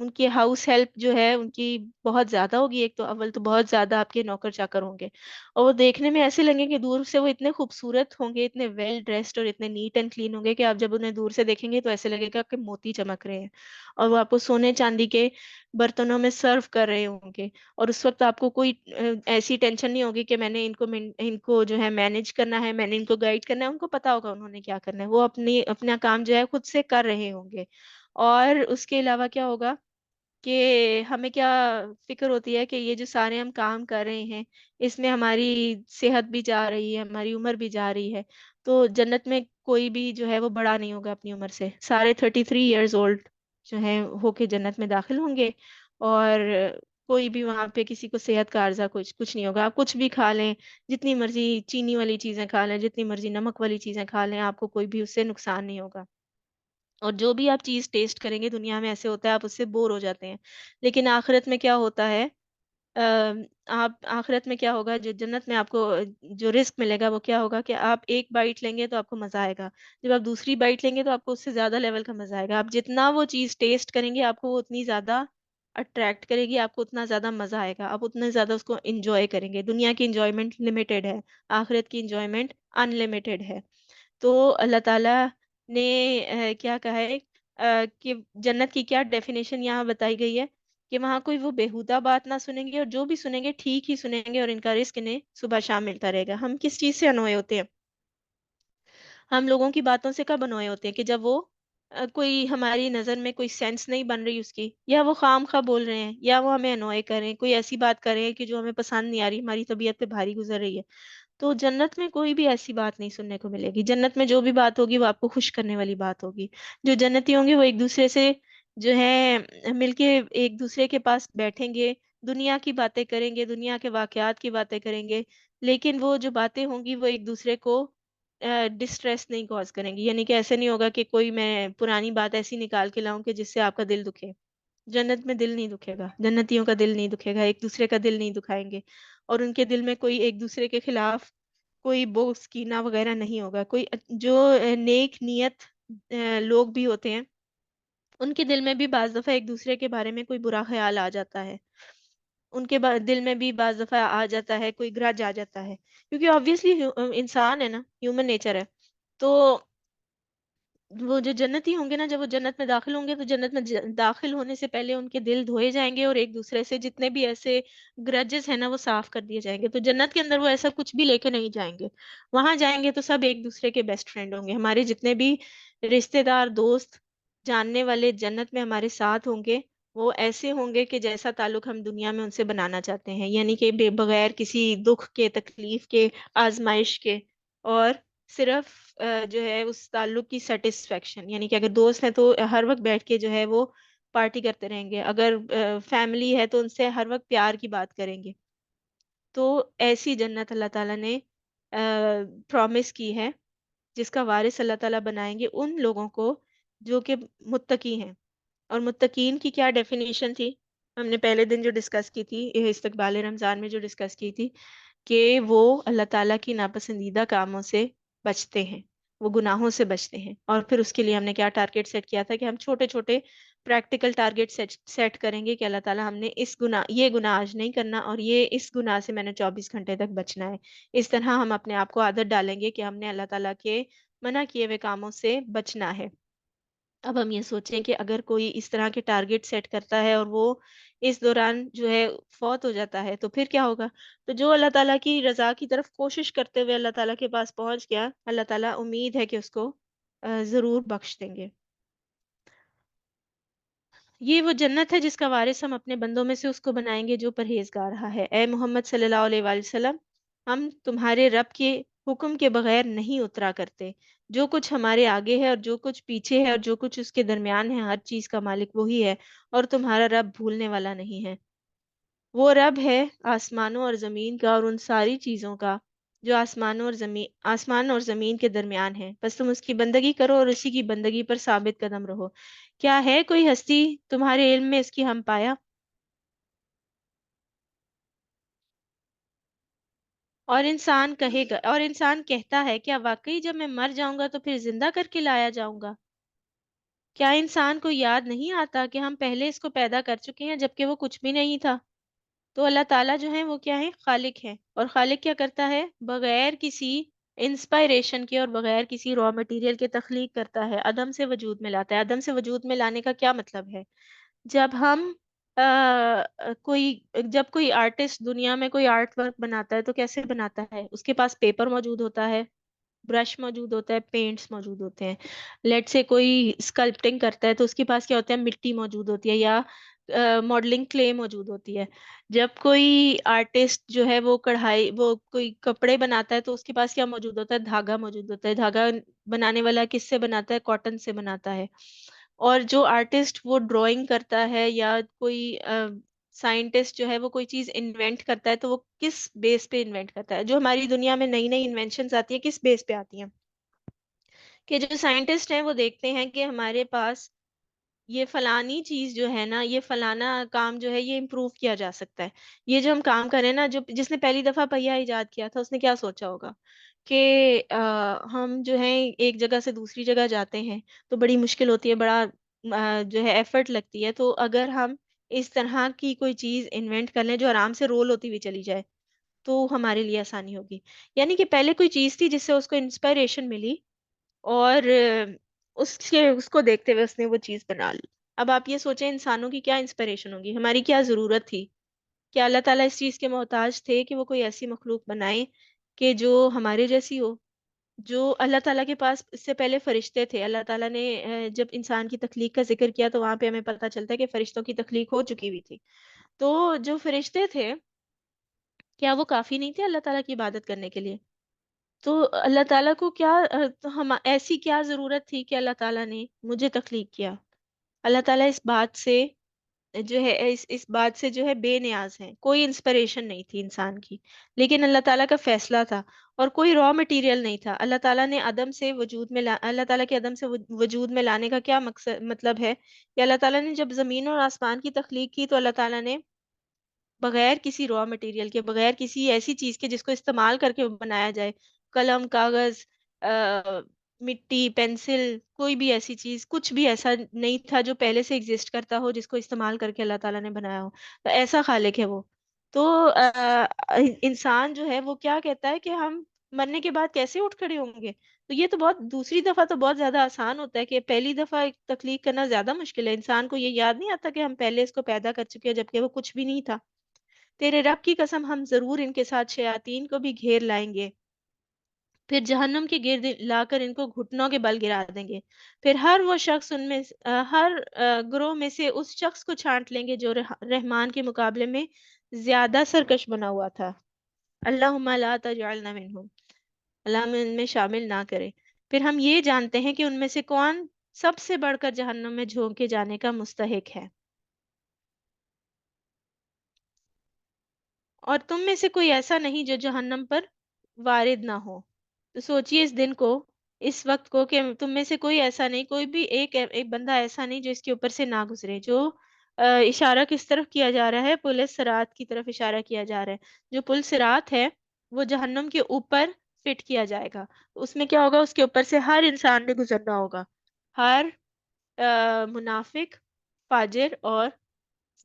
ان کی ہاؤس ہیلپ جو ہے ان کی بہت زیادہ ہوگی. ایک تو اول تو بہت زیادہ آپ کے نوکر چاکر ہوں گے، اور وہ دیکھنے میں ایسے لگیں گے دور سے وہ اتنے خوبصورت ہوں گے، اتنے ویل ڈریسڈ اور اتنے نیٹ اینڈ کلین ہوں گے کہ آپ جب انہیں دور سے دیکھیں گے تو ایسے لگے گا کہ موتی چمک رہے ہیں. اور وہ آپ کو سونے چاندی کے برتنوں میں سرو کر رہے ہوں گے. اور اس وقت آپ کو کوئی ایسی ٹینشن نہیں ہوگی کہ میں نے ان کو جو ہے مینج کرنا ہے، میں نے ان کو گائیڈ کرنا ہے. ان کو پتا ہوگا انہوں نے کیا کرنا ہے، وہ اپنا کام جو ہے خود سے کر رہے ہوں گے. اور اس کے علاوہ کیا ہوگا کہ ہمیں کیا فکر ہوتی ہے کہ یہ جو سارے ہم کام کر رہے ہیں اس میں ہماری صحت بھی جا رہی ہے، ہماری عمر بھی جا رہی ہے. تو جنت میں کوئی بھی جو ہے وہ بڑا نہیں ہوگا اپنی عمر سے. سارے 33 ایئرز اولڈ جو ہیں ہو کے جنت میں داخل ہوں گے. اور کوئی بھی وہاں پہ کسی کو صحت کا عارضہ کچھ نہیں ہوگا. آپ کچھ بھی کھا لیں، جتنی مرضی چینی والی چیزیں کھا لیں، جتنی مرضی نمک والی چیزیں کھا لیں، آپ کو کوئی بھی اس سے نقصان نہیں ہوگا. اور جو بھی آپ چیز ٹیسٹ کریں گے دنیا میں ایسے ہوتا ہے آپ اس سے بور ہو جاتے ہیں، لیکن آخرت میں کیا ہوتا ہے، آپ آخرت میں کیا ہوگا، جو جنت میں آپ کو جو رزق ملے گا وہ کیا ہوگا کہ آپ ایک بائٹ لیں گے تو آپ کو مزہ آئے گا. جب آپ دوسری بائٹ لیں گے تو آپ کو اس سے زیادہ لیول کا مزہ آئے گا. آپ جتنا وہ چیز ٹیسٹ کریں گے آپ کو وہ اتنی زیادہ اٹریکٹ کرے گی، آپ کو اتنا زیادہ مزہ آئے گا، آپ اتنا زیادہ اس کو انجوائے کریں گے. دنیا کی انجوائمنٹ لمیٹیڈ ہے، آخرت کی انجوائمنٹ ان لمیٹیڈ ہے. تو اللہ تعالیٰ نے کیا کہا ہے کہ جنت کی کیا ڈیفینیشن یہاں بتائی گئی ہے کہ وہاں کوئی وہ بیہودہ بات نہ سنیں گے، اور جو بھی سنیں گے ٹھیک ہی سنیں گے، اور ان کا رزق انہیں صبح شام ملتا رہے گا. ہم کس چیز سے انوئے ہوتے ہیں؟ ہم لوگوں کی باتوں سے کب انوئے ہوتے ہیں کہ جب وہ کوئی ہماری نظر میں کوئی سینس نہیں بن رہی اس کی، یا وہ خام خواہ بول رہے ہیں، یا وہ ہمیں انوئے کر رہے ہیں، کوئی ایسی بات کر رہے ہیں کہ جو ہمیں پسند نہیں آ رہی، ہماری طبیعت پہ بھاری گزر رہی ہے. تو جنت میں کوئی بھی ایسی بات نہیں سننے کو ملے گی. جنت میں جو بھی بات ہوگی وہ آپ کو خوش کرنے والی بات ہوگی. جو جنتی ہوں گے وہ ایک دوسرے سے جو ہے مل کے ایک دوسرے کے پاس بیٹھیں گے، دنیا کی باتیں کریں گے، دنیا کے واقعات کی باتیں کریں گے. لیکن وہ جو باتیں ہوں گی وہ ایک دوسرے کو ڈسٹریس نہیں کاز کریں گی. یعنی کہ ایسے نہیں ہوگا کہ کوئی میں پرانی بات ایسی نکال کے لاؤں کہ جس سے آپ کا دل دکھے. جنت میں دل نہیں دکھے گا، جنتیوں کا دل نہیں دکھے گا، ایک دوسرے کا دل نہیں دکھائیں گے. اور ان کے دل میں کوئی ایک دوسرے کے خلاف کوئی بغض کینہ وغیرہ نہیں ہوگا. کوئی جو نیک نیت لوگ بھی ہوتے ہیں ان کے دل میں بھی بعض دفعہ ایک دوسرے کے بارے میں کوئی برا خیال آ جاتا ہے. ان کے دل میں بھی بعض دفعہ آ جاتا ہے، کوئی گرج آ جاتا ہے، کیونکہ آبویسلی انسان ہے نا، ہیومن نیچر ہے. تو وہ جو جنتی ہوں گے نا، جب وہ جنت میں داخل ہوں گے تو جنت میں داخل ہونے سے پہلے ان کے دل دھوئے جائیں گے، اور ایک دوسرے سے جتنے بھی ایسے گرجز ہیں نا وہ صاف کر دیے جائیں گے. تو جنت کے اندر وہ ایسا کچھ بھی لے کے نہیں جائیں گے. وہاں جائیں گے تو سب ایک دوسرے کے بیسٹ فرینڈ ہوں گے. ہمارے جتنے بھی رشتے دار، دوست، جاننے والے جنت میں ہمارے ساتھ ہوں گے، وہ ایسے ہوں گے کہ جیسا تعلق ہم دنیا میں ان سے بنانا چاہتے ہیں. یعنی کہ بغیر کسی دکھ کے، تکلیف کے، آزمائش کے، اور صرف جو ہے اس تعلق کی سیٹسفیکشن. یعنی کہ اگر دوست ہیں تو ہر وقت بیٹھ کے جو ہے وہ پارٹی کرتے رہیں گے، اگر فیملی ہے تو ان سے ہر وقت پیار کی بات کریں گے. تو ایسی جنت اللہ تعالیٰ نے پرومس کی ہے جس کا وارث اللہ تعالیٰ بنائیں گے ان لوگوں کو جو کہ متقی ہیں. اور متقین کی کیا ڈیفینیشن تھی؟ ہم نے پہلے دن جو ڈسکس کی تھی، استقبال رمضان میں جو ڈسکس کی تھی، کہ وہ اللہ تعالیٰ کی ناپسندیدہ کاموں سے بچتے ہیں، وہ گناہوں سے بچتے ہیں. اور پھر اس کے لیے ہم نے کیا ٹارگیٹ سیٹ کیا تھا کہ ہم چھوٹے چھوٹے پریکٹیکل ٹارگیٹ سیٹ کریں گے کہ اللہ تعالیٰ ہم نے یہ گناہ آج نہیں کرنا، اور اس گناہ سے میں نے 24 گھنٹے تک بچنا ہے. اس طرح ہم اپنے آپ کو عادت ڈالیں گے کہ ہم نے اللہ تعالیٰ کے منع کیے ہوئے کاموں سے بچنا ہے. اب ہم یہ سوچیں کہ اگر کوئی اس طرح کے ٹارگیٹ سیٹ کرتا ہے اور وہ اس دوران جو ہے فوت ہو جاتا ہے تو پھر کیا ہوگا؟ تو جو اللہ تعالیٰ کی رضا کی طرف کوشش کرتے ہوئے اللہ تعالیٰ کے پاس پہنچ گیا، اللہ تعالیٰ امید ہے کہ اس کو ضرور بخش دیں گے. یہ وہ جنت ہے جس کا وارث ہم اپنے بندوں میں سے اس کو بنائیں گے جو پرہیزگار رہا ہے. اے محمد صلی اللہ علیہ وآلہ وسلم، ہم تمہارے رب کے حکم کے بغیر نہیں اترا کرتے. جو کچھ ہمارے آگے ہے اور جو کچھ پیچھے ہے اور جو کچھ اس کے درمیان ہے، ہر چیز کا مالک وہی ہے، اور تمہارا رب بھولنے والا نہیں ہے. وہ رب ہے آسمانوں اور زمین کا اور ان ساری چیزوں کا جو آسمان اور زمین کے درمیان ہے. بس تم اس کی بندگی کرو اور اسی کی بندگی پر ثابت قدم رہو. کیا ہے کوئی ہستی تمہارے علم میں اس کی ہم پایا؟ اور انسان کہتا ہے کیا واقعی جب میں مر جاؤں گا تو پھر زندہ کر کے لایا جاؤں گا؟ کیا انسان کو یاد نہیں آتا کہ ہم پہلے اس کو پیدا کر چکے ہیں جبکہ وہ کچھ بھی نہیں تھا؟ تو اللہ تعالیٰ جو ہے وہ کیا ہے؟ خالق ہے. اور خالق کیا کرتا ہے؟ بغیر کسی انسپائریشن کے اور بغیر کسی را مٹیریل کے تخلیق کرتا ہے، عدم سے وجود میں لاتا ہے. عدم سے وجود میں لانے کا کیا مطلب ہے؟ جب ہم کوئی جب کوئی آرٹسٹ دنیا میں کوئی آرٹ ورک بناتا ہے تو کیسے بناتا ہے؟ اس کے پاس پیپر موجود ہوتا ہے، برش موجود ہوتا ہے، پینٹس موجود ہوتے ہیں. لیٹ سے کوئی اسکلپٹنگ کرتا ہے تو اس کے پاس کیا ہوتا ہے؟ مٹی موجود ہوتی ہے یا ماڈلنگ کلے موجود ہوتی ہے. جب کوئی آرٹسٹ جو ہے وہ کڑھائی، وہ کوئی کپڑے بناتا ہے تو اس کے پاس کیا موجود ہوتا ہے؟ دھاگا موجود ہوتا ہے. دھاگا بنانے والا کس سے بناتا ہے؟ کاٹن سے بناتا ہے. اور جو آرٹسٹ وہ ڈرائنگ کرتا ہے یا کوئی سائنٹسٹ جو ہے وہ کوئی چیز انوینٹ کرتا ہے تو وہ کس بیس پہ انوینٹ کرتا ہے؟ جو ہماری دنیا میں نئی نئی انوینشنز آتی ہیں کس بیس پہ آتی ہیں؟ کہ جو سائنٹسٹ ہیں وہ دیکھتے ہیں کہ ہمارے پاس یہ فلانی چیز جو ہے نا، یہ فلانا کام جو ہے یہ امپروو کیا جا سکتا ہے. یہ جو ہم کام کریں نا، جو جس نے پہلی دفعہ پہیا ایجاد کیا تھا اس نے کیا سوچا ہوگا کہ ہم جو ہے ایک جگہ سے دوسری جگہ جاتے ہیں تو بڑی مشکل ہوتی ہے، بڑا جو ہے ایفرٹ لگتی ہے. تو اگر ہم اس طرح کی کوئی چیز انوینٹ کر لیں جو آرام سے رول ہوتی ہوئی چلی جائے تو ہمارے لیے آسانی ہوگی. یعنی کہ پہلے کوئی چیز تھی جس سے اس کو انسپائریشن ملی اور اس کو دیکھتے ہوئے اس نے وہ چیز بنا لی. اب آپ یہ سوچیں انسانوں کی کیا انسپریشن ہوگی، ہماری کیا ضرورت تھی؟ کیا اللہ تعالیٰ اس چیز کے محتاج تھے کہ وہ کوئی ایسی مخلوق بنائے کہ جو ہمارے جیسی ہو؟ جو اللہ تعالیٰ کے پاس اس سے پہلے فرشتے تھے. اللہ تعالیٰ نے جب انسان کی تخلیق کا ذکر کیا تو وہاں پہ ہمیں پتہ چلتا ہے کہ فرشتوں کی تخلیق ہو چکی ہوئی تھی. تو جو فرشتے تھے کیا وہ کافی نہیں تھے اللہ تعالیٰ کی عبادت کرنے کے لیے؟ تو اللہ تعالیٰ کو کیا تو ہم ایسی کیا ضرورت تھی کہ اللہ تعالیٰ نے مجھے تخلیق کیا؟ اللہ تعالیٰ اس بات سے جو ہے اس بات سے جو ہے بے نیاز ہیں. کوئی انسپریشن نہیں تھی انسان کی، لیکن اللہ تعالیٰ کا فیصلہ تھا. اور کوئی را مٹیریل نہیں تھا. اللہ تعالیٰ نے عدم سے وجود میں اللہ تعالیٰ کے عدم سے وجود میں لانے کا کیا مقصد مطلب ہے کہ اللہ تعالیٰ نے جب زمین اور آسمان کی تخلیق کی تو اللہ تعالیٰ نے بغیر کسی را مٹیریل کے، بغیر کسی ایسی چیز کے جس کو استعمال کر کے بنایا جائے، قلم، کاغذ، مٹی، پینسل، کوئی بھی ایسی چیز، کچھ بھی ایسا نہیں تھا جو پہلے سے ایگزسٹ کرتا ہو جس کو استعمال کر کے اللہ تعالیٰ نے بنایا ہو. تو ایسا خالق ہے وہ. تو انسان جو ہے وہ کیا کہتا ہے کہ ہم مرنے کے بعد کیسے اٹھ کھڑے ہوں گے؟ تو یہ تو بہت دوسری دفعہ تو بہت زیادہ آسان ہوتا ہے کہ پہلی دفعہ تخلیق کرنا زیادہ مشکل ہے. انسان کو یہ یاد نہیں آتا کہ ہم پہلے اس کو پیدا کر چکے ہیں جبکہ وہ کچھ بھی نہیں تھا. تیرے رب کی قسم ہم ضرور ان کے ساتھ شیاطین کو بھی گھیر لائیں گے، پھر جہنم کے گرد لا کر ان کو گھٹنوں کے بل گرا دیں گے. پھر ہر وہ شخص ان میں ہر گروہ میں سے اس شخص کو چھانٹ لیں گے جو رحمان کے مقابلے میں زیادہ سرکش بنا ہوا تھا. اللہم لا تجعلنا منہم، اللہ ہمیں ان میں شامل نہ کرے. پھر ہم یہ جانتے ہیں کہ ان میں سے کون سب سے بڑھ کر جہنم میں جھونکے جانے کا مستحق ہے. اور تم میں سے کوئی ایسا نہیں جو جہنم پر وارد نہ ہو. تو سوچئے اس دن کو، اس وقت کو، کہ تم میں سے کوئی ایسا نہیں، کوئی بھی ایک بندہ ایسا نہیں جو اس کے اوپر سے نہ گزرے. جو اشارہ کس طرف کیا جا رہا ہے؟ پل صراط کی طرف اشارہ کیا جا رہا ہے. جو پل صراط ہے وہ جہنم کے اوپر فٹ کیا جائے گا. اس میں کیا ہوگا؟ اس کے اوپر سے ہر انسان نے گزرنا ہوگا. ہر منافق، فاجر اور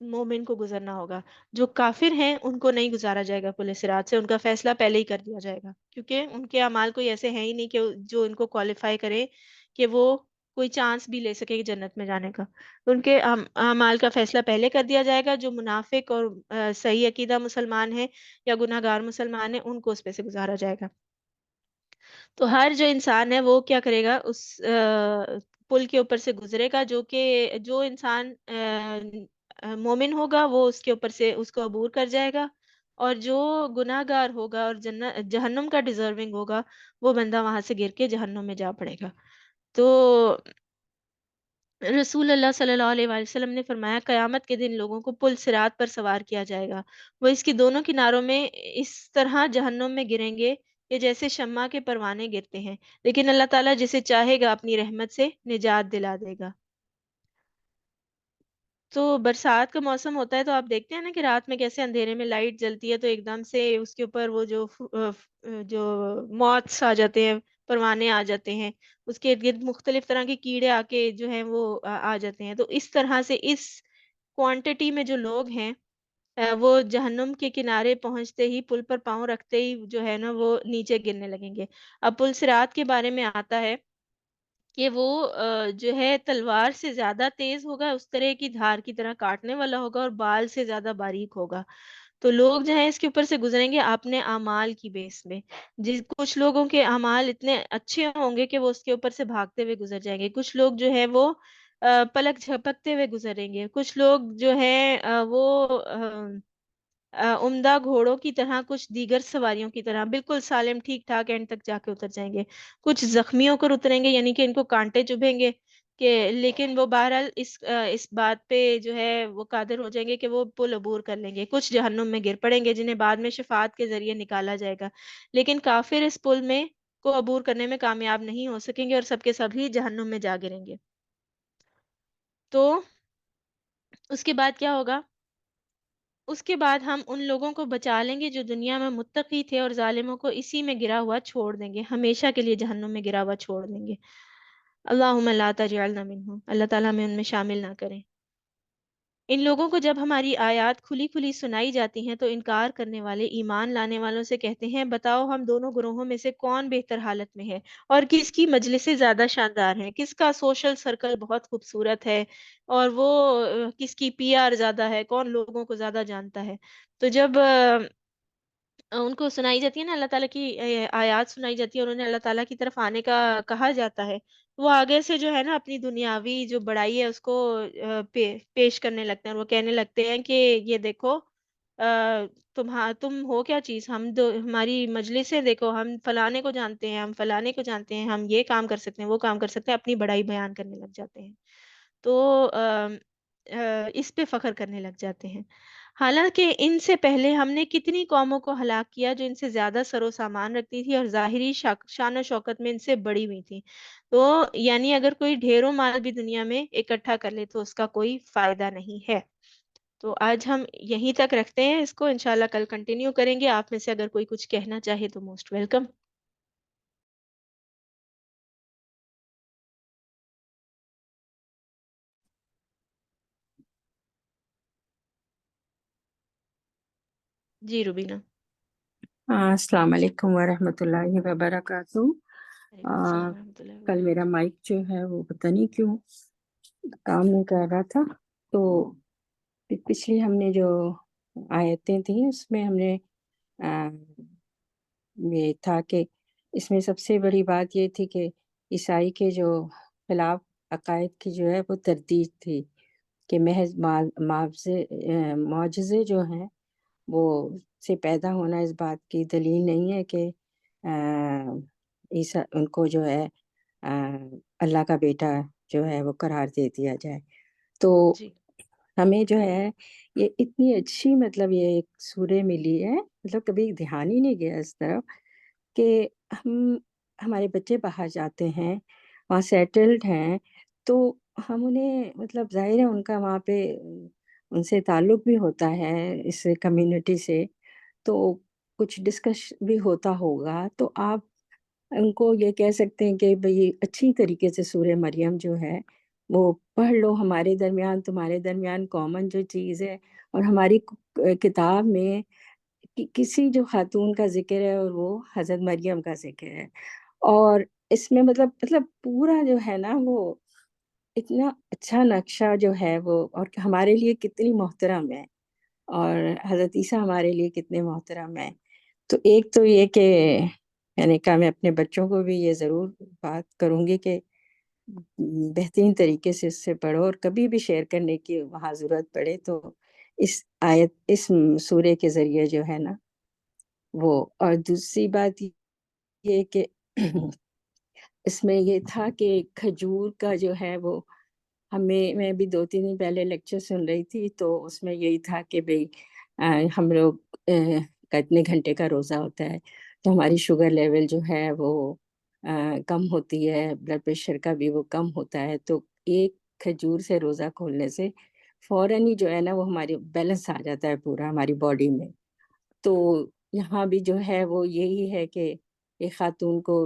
مومن کو گزرنا ہوگا. جو کافر ہیں ان کو نہیں گزارا جائے گا پل صراط سے. ان کا فیصلہ پہلے ہی کر دیا جائے گا کیونکہ ان کے اعمال کوئی ایسے ہیں ہی نہیں کہ جو ان کو کوالیفائی کرے کہ وہ کوئی چانس بھی لے سکے جنت میں جانے کا. ان کے اعمال کا فیصلہ پہلے کر دیا جائے گا. جو منافق اور صحیح عقیدہ مسلمان ہیں یا گناہ گار مسلمان ہیں ان کو اس پہ سے گزارا جائے گا. تو ہر جو انسان ہے وہ کیا کرے گا؟ اس پل کے اوپر سے گزرے گا. جو انسان مومن ہوگا وہ اس کے اوپر سے اس کو عبور کر جائے گا، اور جو گناہ گار ہوگا اور جہنم کا ڈیزرونگ ہوگا وہ بندہ وہاں سے گر کے جہنم میں جا پڑے گا. تو رسول اللہ صلی اللہ علیہ وآلہ وسلم نے فرمایا قیامت کے دن لوگوں کو پل صراط پر سوار کیا جائے گا. وہ اس کی دونوں کناروں میں اس طرح جہنم میں گریں گے کہ جیسے شمع کے پروانے گرتے ہیں، لیکن اللہ تعالیٰ جسے چاہے گا اپنی رحمت سے نجات دلا دے گا. تو برسات کا موسم ہوتا ہے تو آپ دیکھتے ہیں نا کہ رات میں کیسے اندھیرے میں لائٹ جلتی ہے تو ایک دم سے اس کے اوپر وہ جو موتس آ جاتے ہیں، پروانے آ جاتے ہیں، اس کے ارد گرد مختلف طرح کے کیڑے آ کے جو ہیں وہ آ جاتے ہیں. تو اس طرح سے اس کوانٹٹی میں جو لوگ ہیں وہ جہنم کے کنارے پہنچتے ہی، پل پر پاؤں رکھتے ہی جو ہے نا وہ نیچے گرنے لگیں گے. اب پل صراط کے بارے میں آتا ہے کہ وہ جو ہے تلوار سے زیادہ تیز ہوگا، اس طرح کی دھار کی طرح کاٹنے والا ہوگا، اور بال سے زیادہ باریک ہوگا. تو لوگ جو ہیں اس کے اوپر سے گزریں گے اپنے اعمال کی بیس میں. کچھ لوگوں کے اعمال اتنے اچھے ہوں گے کہ وہ اس کے اوپر سے بھاگتے ہوئے گزر جائیں گے. کچھ لوگ جو ہے وہ پلک جھپکتے ہوئے گزریں گے. کچھ لوگ جو ہیں وہ عمدہ گھوڑوں کی طرح، کچھ دیگر سواریوں کی طرح بالکل سالم ٹھیک ٹھاک اینڈ تک جا کے اتر جائیں گے. کچھ زخمی ہو کر اتریں گے، یعنی کہ ان کو کانٹے چبھیں گے کہ، لیکن وہ بہرحال اس بات پہ جو ہے وہ قادر ہو جائیں گے کہ وہ پل عبور کر لیں گے. کچھ جہنم میں گر پڑیں گے جنہیں بعد میں شفاعت کے ذریعے نکالا جائے گا، لیکن کافر اس پل میں کو عبور کرنے میں کامیاب نہیں ہو سکیں گے، اور سب کے سبھی جہنم میں جا گریں گے. تو اس کے بعد کیا ہوگا؟ اس کے بعد ہم ان لوگوں کو بچا لیں گے جو دنیا میں متقی تھے، اور ظالموں کو اسی میں گرا ہوا چھوڑ دیں گے، ہمیشہ کے لیے جہنم میں گرا ہوا چھوڑ دیں گے. اللہم لا تجعلنا منہم، اللہ تعالیٰ ہمیں ان میں شامل نہ کریں. ان لوگوں کو جب ہماری آیات کھلی کھلی سنائی جاتی ہیں تو انکار کرنے والے ایمان لانے والوں سے کہتے ہیں، بتاؤ ہم دونوں گروہوں میں سے کون بہتر حالت میں ہے، اور کس کی مجلسیں زیادہ شاندار ہیں، کس کا سوشل سرکل بہت خوبصورت ہے، اور وہ کس کی پی آر زیادہ ہے، کون لوگوں کو زیادہ جانتا ہے. تو جب ان کو سنائی جاتی ہے نا، اللہ تعالیٰ کی آیات سنائی جاتی ہے، اور انہیں اللہ تعالیٰ کی طرف آنے کا کہا جاتا ہے، وہ آگے سے جو ہے نا اپنی دنیاوی جو بڑائی ہے اس کو پیش کرنے لگتے ہیں، اور وہ کہنے لگتے ہیں کہ یہ دیکھو تم ہو کیا چیز، ہماری مجلسیں دیکھو، ہم فلانے کو جانتے ہیں، ہم فلانے کو جانتے ہیں، ہم یہ کام کر سکتے ہیں، وہ کام کر سکتے ہیں، اپنی بڑائی بیان کرنے لگ جاتے ہیں. تو اس پہ فخر کرنے لگ جاتے ہیں. حالانکہ ان سے پہلے ہم نے کتنی قوموں کو ہلاک کیا جو ان سے زیادہ سر و سامان رکھتی تھی اور ظاہری شان و شوکت میں ان سے بڑی ہوئی تھی. تو یعنی اگر کوئی ڈھیروں مال بھی دنیا میں اکٹھا کر لے تو اس کا کوئی فائدہ نہیں ہے. تو آج ہم یہیں تک رکھتے ہیں اس کو، انشاءاللہ کل کنٹینیو کریں گے. آپ میں سے اگر کوئی کچھ کہنا چاہے تو موسٹ ویلکم. جی روبینہ. السلام علیکم ورحمۃ اللہ وبرکاتہ. وعلیکم السلام ورحمۃ اللہ کل وبرکاتہ. میرا مائک جو ہے وہ پتہ نہیں کیوں کام نہیں کر رہا تھا. تو پچھلی ہم نے جو آیتیں تھیں اس میں ہم نے یہ تھا کہ اس میں سب سے بڑی بات یہ تھی کہ عیسائی کے جو خلاف عقائد کی جو ہے وہ تردید تھی کہ محض معجزے جو ہیں وہ سے پیدا ہونا اس بات کی دلیل نہیں ہے کہ عیسیٰ ان کو جو ہے اللہ کا بیٹا جو ہے وہ قرار دے دیا جائے. تو جی ہمیں جو ہے یہ اتنی اچھی مطلب یہ ایک سورہ ملی ہے، مطلب کبھی دھیان ہی نہیں گیا اس طرف کہ ہمارے بچے باہر جاتے ہیں، وہاں سیٹلڈ ہیں، تو ہم انہیں مطلب ظاہر ہے ان کا وہاں پہ ان سے تعلق بھی ہوتا ہے اس کمیونٹی سے، تو کچھ ڈسکش بھی ہوتا ہوگا. تو آپ ان کو یہ کہہ سکتے ہیں کہ بھئی اچھی طریقے سے سورہ مریم جو ہے وہ پڑھ لو، ہمارے درمیان تمہارے درمیان کامن جو چیز ہے، اور ہماری کتاب میں کسی جو خاتون کا ذکر ہے اور وہ حضرت مریم کا ذکر ہے، اور اس میں مطلب پورا جو ہے نا وہ اتنا اچھا نقشہ جو ہے وہ، اور ہمارے لیے کتنی محترم ہے، اور حضرت عیسیٰ ہمارے لیے کتنے محترم ہیں. تو ایک تو یہ کہ یعنی کہ میں اپنے بچوں کو بھی یہ ضرور بات کروں گی کہ بہترین طریقے سے اس سے پڑھو، اور کبھی بھی شیئر کرنے کی وہاں ضرورت پڑے تو اس آیت اس سورے کے ذریعے جو ہے نا وہ. اور دوسری بات یہ کہ اس میں یہ تھا کہ کھجور کا جو ہے وہ میں بھی 2-3 دن پہلے لیکچر سن رہی تھی، تو اس میں یہی تھا کہ بھئی ہم لوگ کا اتنے گھنٹے کا روزہ ہوتا ہے تو ہماری شوگر لیول جو ہے وہ کم ہوتی ہے، بلڈ پریشر کا بھی وہ کم ہوتا ہے. تو ایک کھجور سے روزہ کھولنے سے فوراً ہی جو ہے نا وہ ہماری بیلنس آ جاتا ہے پورا ہماری باڈی میں. تو یہاں بھی جو ہے وہ یہی ہے کہ ایک خاتون کو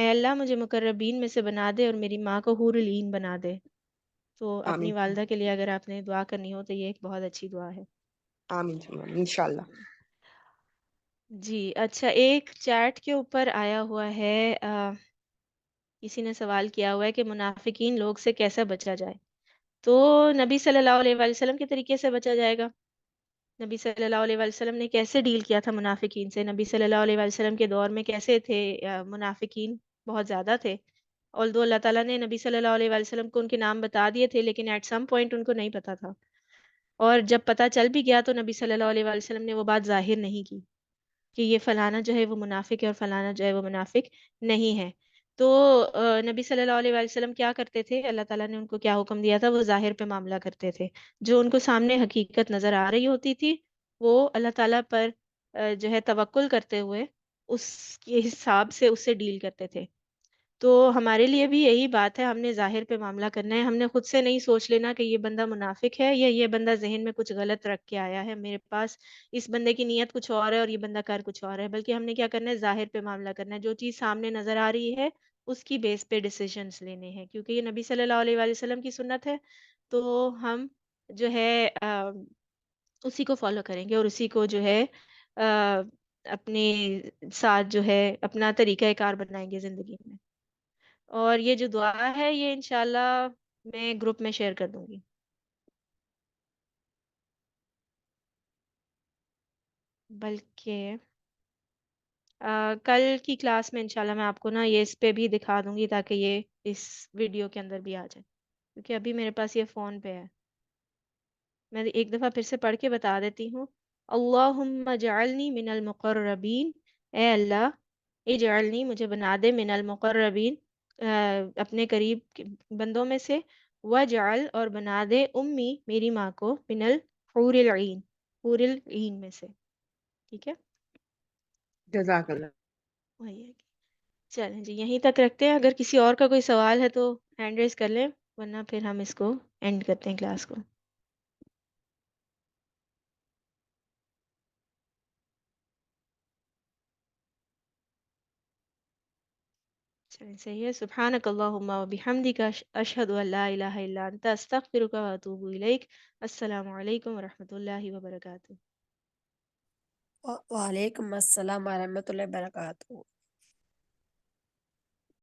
اے اللہ مجھے مقربین میں سے بنا دے اور میری ماں کو حور العین بنا دے. تو اپنی آمین والدہ کے لیے اگر آپ نے دعا کرنی ہو تو یہ ایک بہت اچھی دعا ہے. آمین انشاءاللہ. جی اچھا، ایک چیٹ کے اوپر آیا ہوا ہے، کسی نے سوال کیا ہوا ہے کہ منافقین لوگ سے کیسا بچا جائے. تو نبی صلی اللہ علیہ وآلہ وسلم کے طریقے سے بچا جائے گا. نبی صلی اللہ علیہ وآلہ وسلم نے کیسے ڈیل کیا تھا منافقین سے، نبی صلی اللہ علیہ وآلہ وسلم کے دور میں کیسے تھے منافقین، بہت زیادہ تھے. although اللہ تعالیٰ نے نبی صلی اللہ علیہ وآلہ وسلم کو ان کے نام بتا دیے تھے، لیکن ایٹ سم پوائنٹ ان کو نہیں پتا تھا. اور جب پتہ چل بھی گیا تو نبی صلی اللہ علیہ وآلہ وسلم نے وہ بات ظاہر نہیں کی کہ یہ فلانا جو ہے وہ منافق ہے اور فلانا جو ہے وہ منافق نہیں ہے. تو نبی صلی اللہ علیہ وآلہ وسلم کیا کرتے تھے، اللہ تعالیٰ نے ان کو کیا حکم دیا تھا، وہ ظاہر پہ معاملہ کرتے تھے. جو ان کو سامنے حقیقت نظر آ رہی ہوتی تھی وہ اللہ تعالیٰ پر جو ہے توکل کرتے ہوئے اس کے حساب سے اس سے ڈیل کرتے تھے. تو ہمارے لیے بھی یہی بات ہے، ہم نے ظاہر پہ معاملہ کرنا ہے. ہم نے خود سے نہیں سوچ لینا کہ یہ بندہ منافق ہے یا یہ بندہ ذہن میں کچھ غلط رکھ کے آیا ہے میرے پاس، اس بندے کی نیت کچھ اور ہے اور یہ بندہ کر کچھ اور ہے. بلکہ ہم نے کیا کرنا ہے، ظاہر پہ معاملہ کرنا ہے. جو چیز سامنے نظر آ رہی ہے اس کی بیس پہ ڈیسیژنز لینے ہیں، کیونکہ یہ نبی صلی اللہ علیہ وآلہ وسلم کی سنت ہے. تو ہم جو ہے اسی کو فالو کریں گے اور اسی کو جو ہے اپنے ساتھ جو ہے اپنا طریقہ کار بنائیں گے زندگی میں. اور یہ جو دعا ہے یہ انشاءاللہ میں گروپ میں شیئر کر دوں گی. بلکہ کل کی کلاس میں انشاءاللہ میں آپ کو نا یہ اس پہ بھی دکھا دوں گی تاکہ یہ اس ویڈیو کے اندر بھی آ جائے، کیونکہ ابھی میرے پاس یہ فون پہ ہے. میں ایک دفعہ پھر سے پڑھ کے بتا دیتی ہوں. اللہم اجعلنی من المقربین، اے اللہ اجعلنی مجھے بنا دے من المقربین اپنے قریب بندوں میں سے، وجعل اور بنا دے امی میری ماں کو من الحور العین، حور العین میں سے. ٹھیک ہے، جزاک اللہ. وہی ہے. چلیں جی یہیں تک رکھتے ہیں. اگر کسی اور کا کوئی سوال ہے تو ہینڈ ریز کر لیں، ورنہ پھر ہم اس کو اینڈ کرتے ہیں کلاس کو. چلیں صحیح ہے. سبحانک اللہم و بحمدک اشہد ان لا الہ الا انت استغفرک و اتوب الیک. السلام علیکم ورحمۃ اللہ وبرکاتہ. وعلیکم السلام ورحمۃ اللہ وبرکاتہ.